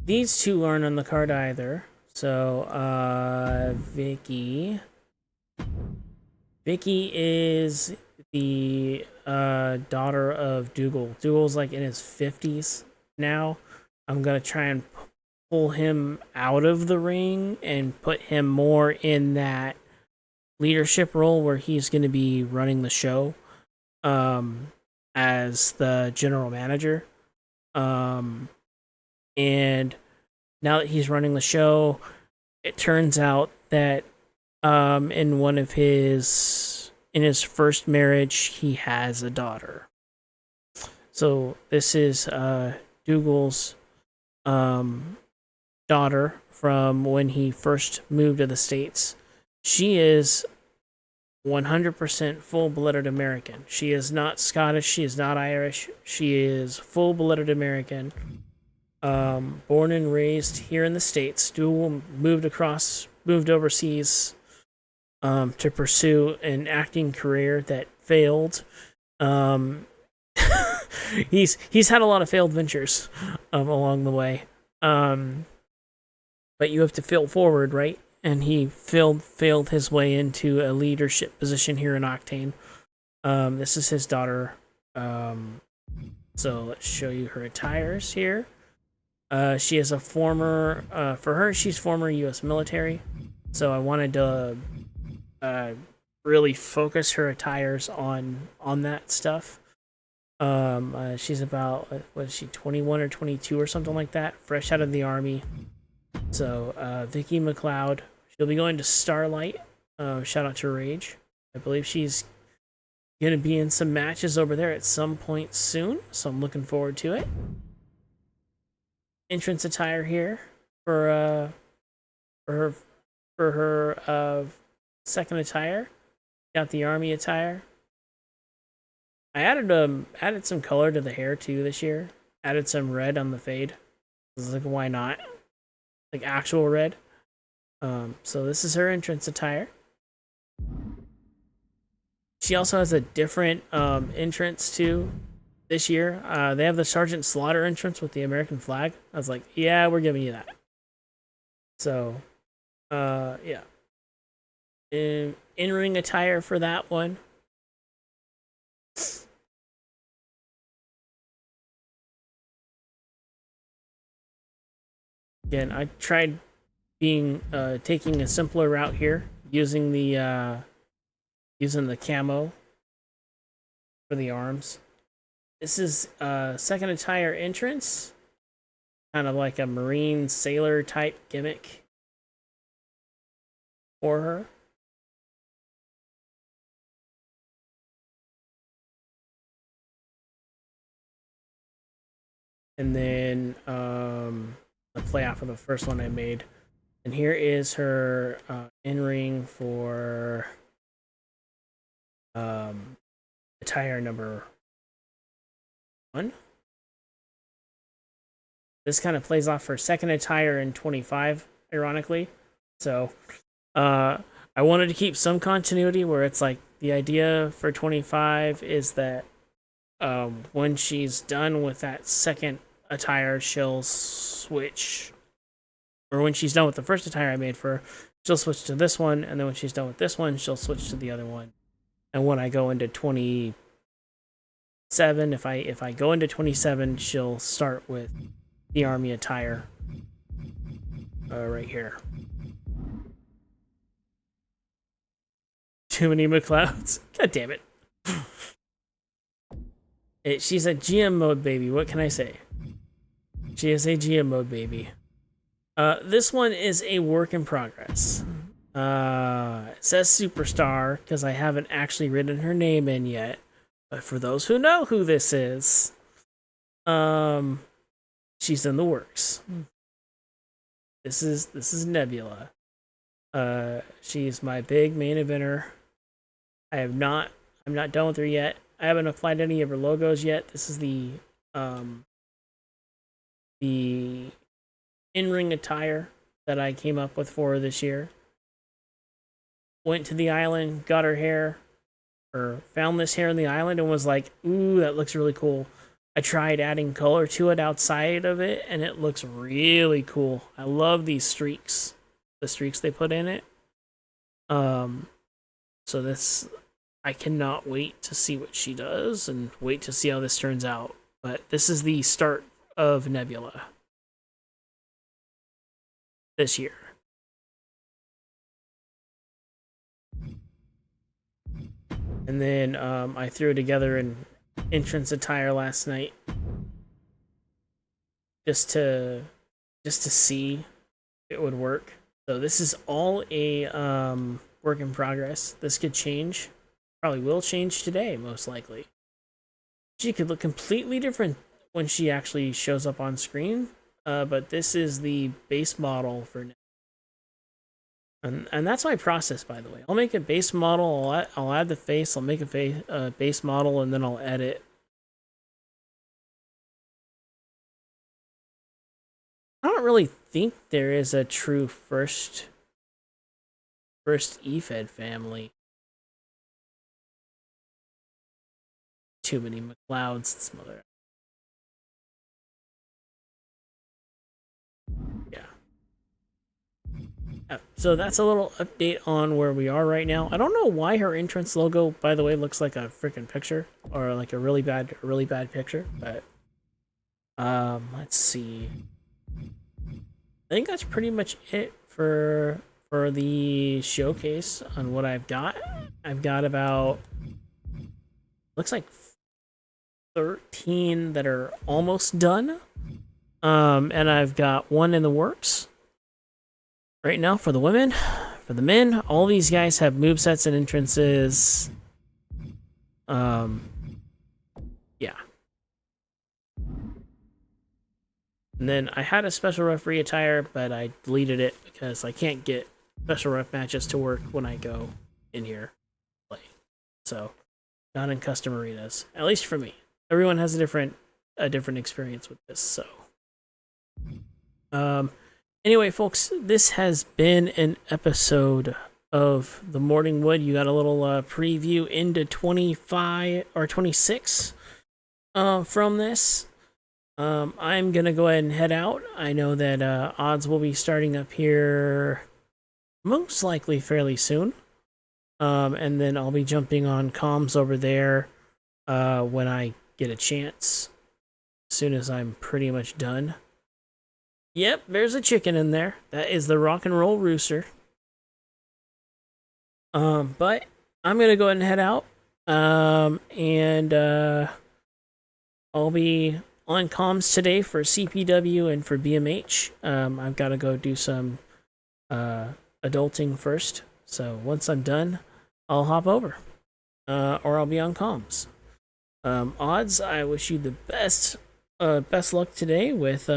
A: These two aren't on the card either. So, Vicky. Vicky is the daughter of Dougal. Dougal's like in his 50s now. I'm gonna try and pull him out of the ring and put him more in that leadership role where he's going to be running the show as the general manager. And now that he's running the show, it turns out that in his first marriage, he has a daughter. So this is Dougal's daughter from when he first moved to the States. She is 100% full-blooded American. She is not Scottish. She is not Irish. She is full-blooded American. Born and raised here in the States. Dougal moved overseas to pursue an acting career that failed. He's had a lot of failed ventures along the way. But you have to fail forward, right? And he failed his way into a leadership position here in Octane. This is his daughter. So let's show you her attires here. She is a former, for her, she's former U.S. military. So I wanted to really focus her attires on that stuff. She's about, what is she, 21 or 22 or something like that, fresh out of the army. So, Vicky McLeod, she'll be going to Starlight. Shout out to Rage. I believe she's going to be in some matches over there at some point soon, so I'm looking forward to it. Entrance attire here for her second attire. Got the army attire. I added some color to the hair too this year. Added some red on the fade. I was like, why not? Like actual red. So this is her entrance attire. She also has a different entrance too this year. They have the Sergeant Slaughter entrance with the American flag. I was like, yeah, we're giving you that. So, yeah. In-ring attire for that one. Again, I tried taking a simpler route here, using the camo for the arms. This is second attire entrance, kind of like a Marine sailor type gimmick for her. And then the play off of the first one I made. And here is her in-ring for attire number 1. This kind of plays off her second attire in 25, ironically. So I wanted to keep some continuity where it's like the idea for 25 is that when she's done with that second attire, she'll switch. Or when she's done with the first attire I made for her, she'll switch to this one, and then when she's done with this one, she'll switch to the other one. And when I go into 27, if I go into 27, she'll start with the army attire right here. Too many McLeods. God damn it. She's a GM mode baby. What can I say? She is a GM mode baby. This one is a work in progress. It says superstar because I haven't actually written her name in yet. But for those who know who this is, she's in the works. This is Nebula. She's my big main eventer. I'm not done with her yet. I haven't applied any of her logos yet. This is the in-ring attire that I came up with for her this year. Went to the island, got her hair, or found this hair in the island and was like, ooh, that looks really cool. I tried adding color to it outside of it, and it looks really cool. I love these streaks. The streaks they put in it. So this, I cannot wait to see what she does and wait to see how this turns out. But this is the start of Nebula this year. And then I threw together an entrance attire last night just to see if it would work. So this is all a work in progress. This could change. Probably will change today, most likely. She could look completely different when she actually shows up on screen. But this is the base model for now. And that's my process, by the way. I'll make a base model, I'll add the face, I'll make a base model, and then I'll edit. I don't really think there is a true first EFED family. Too many McLeods, this mother. So that's a little update on where we are right now. I don't know why her entrance logo, by the way, looks like a freaking picture or like a really bad picture. But let's see. I think that's pretty much it for the showcase on what I've got. I've got about, looks like 13 that are almost done, and I've got one in the works. Right now, for the women, for the men, all these guys have movesets and entrances. Yeah. And then I had a special referee attire, but I deleted it because I can't get special ref matches to work when I go in here. So, not in custom arenas, at least for me. Everyone has a different experience with this, so. Anyway, folks, this has been an episode of the Morning Wood. You got a little preview into 25 or 26 from this. I'm gonna go ahead and head out. I know that odds will be starting up here most likely fairly soon. And then I'll be jumping on comms over there when I get a chance. As soon as I'm pretty much done. Yep, there's a chicken in there. That is the rock and roll rooster. But I'm gonna go ahead and head out. And I'll be on comms today for CPW and for BMH. I've got to go do some adulting first. So once I'm done, I'll hop over. Or I'll be on comms. Odds, I wish you the best luck today with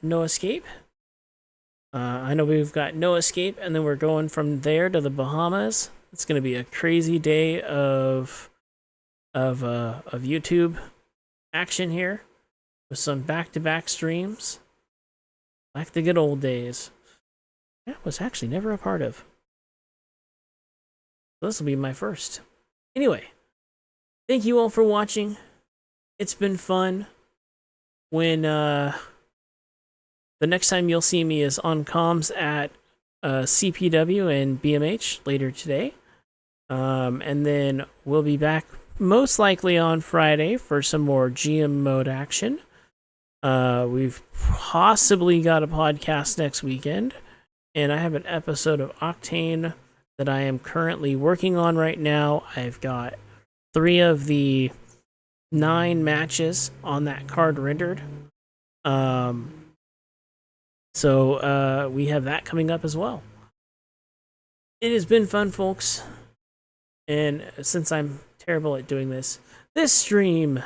A: No Escape. I know we've got No Escape, and then we're going from there to the Bahamas. It's going to be a crazy day of YouTube action here with some back-to-back streams, like the good old days. That was actually never a part of. This will be my first. Anyway, thank you all for watching. It's been fun. When the next time you'll see me is on comms at CPW and BMH later today. And then we'll be back most likely on Friday for some more GM mode action. We've possibly got a podcast next weekend. And I have an episode of Octane that I am currently working on right now. I've got 3 of the 9 matches on that card rendered. So we have that coming up as well. It has been fun, folks. And since I'm terrible at doing this, this stream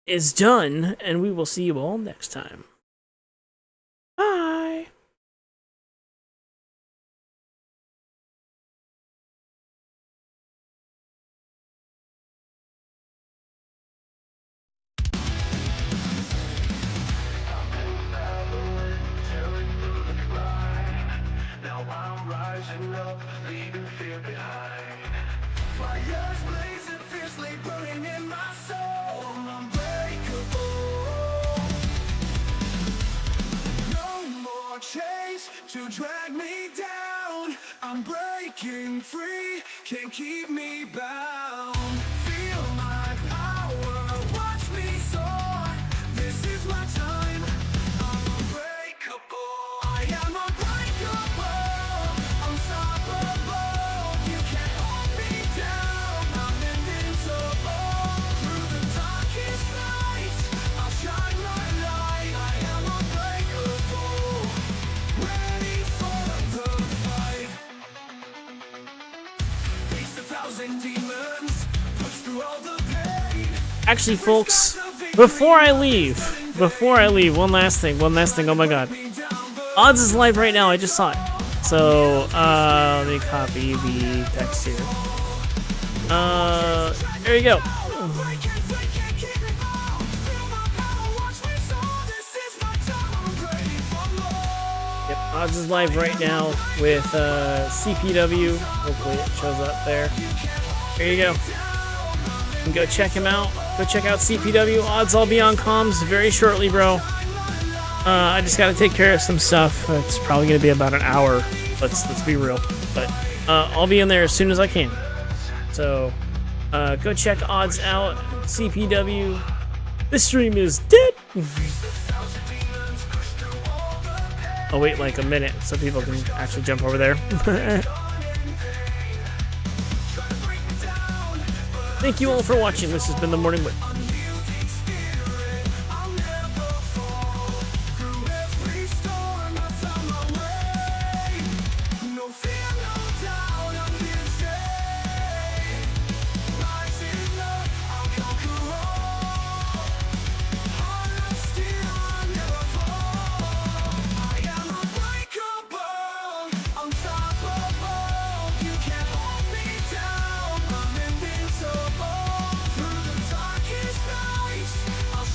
A: is done, and we will see you all next time. Bye!
F: Rising up, leaving fear behind. Fire's blazing fiercely, burning in my soul. Unbreakable. No more chains to drag me down. I'm breaking free, can't keep me bound. Feel my power, watch me soar. This is my time. I'm unbreakable. I am unbreakable.
A: Actually, folks, before I leave, one last thing, oh my god. Odds is live right now, I just saw it. So, let me copy the text here. There you go. Yep, Odds is live right now with CPW. Hopefully it shows up there. There you go. You can go check him out. Go check out CPW. Odds, I'll be on comms very shortly, bro. I just gotta take care of some stuff. It's probably gonna be about an hour. Let's be real. But I'll be in there as soon as I can. So go check Odds out. CPW. This stream is dead. I'll wait like a minute so people can actually jump over there. Thank you all for watching. This has been The Morning Wood.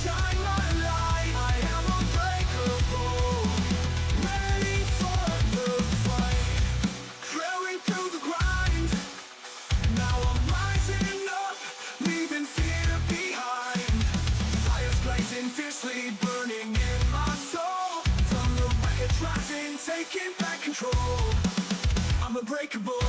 F: Shine my light, I am unbreakable, ready for control. I'm unbreakable.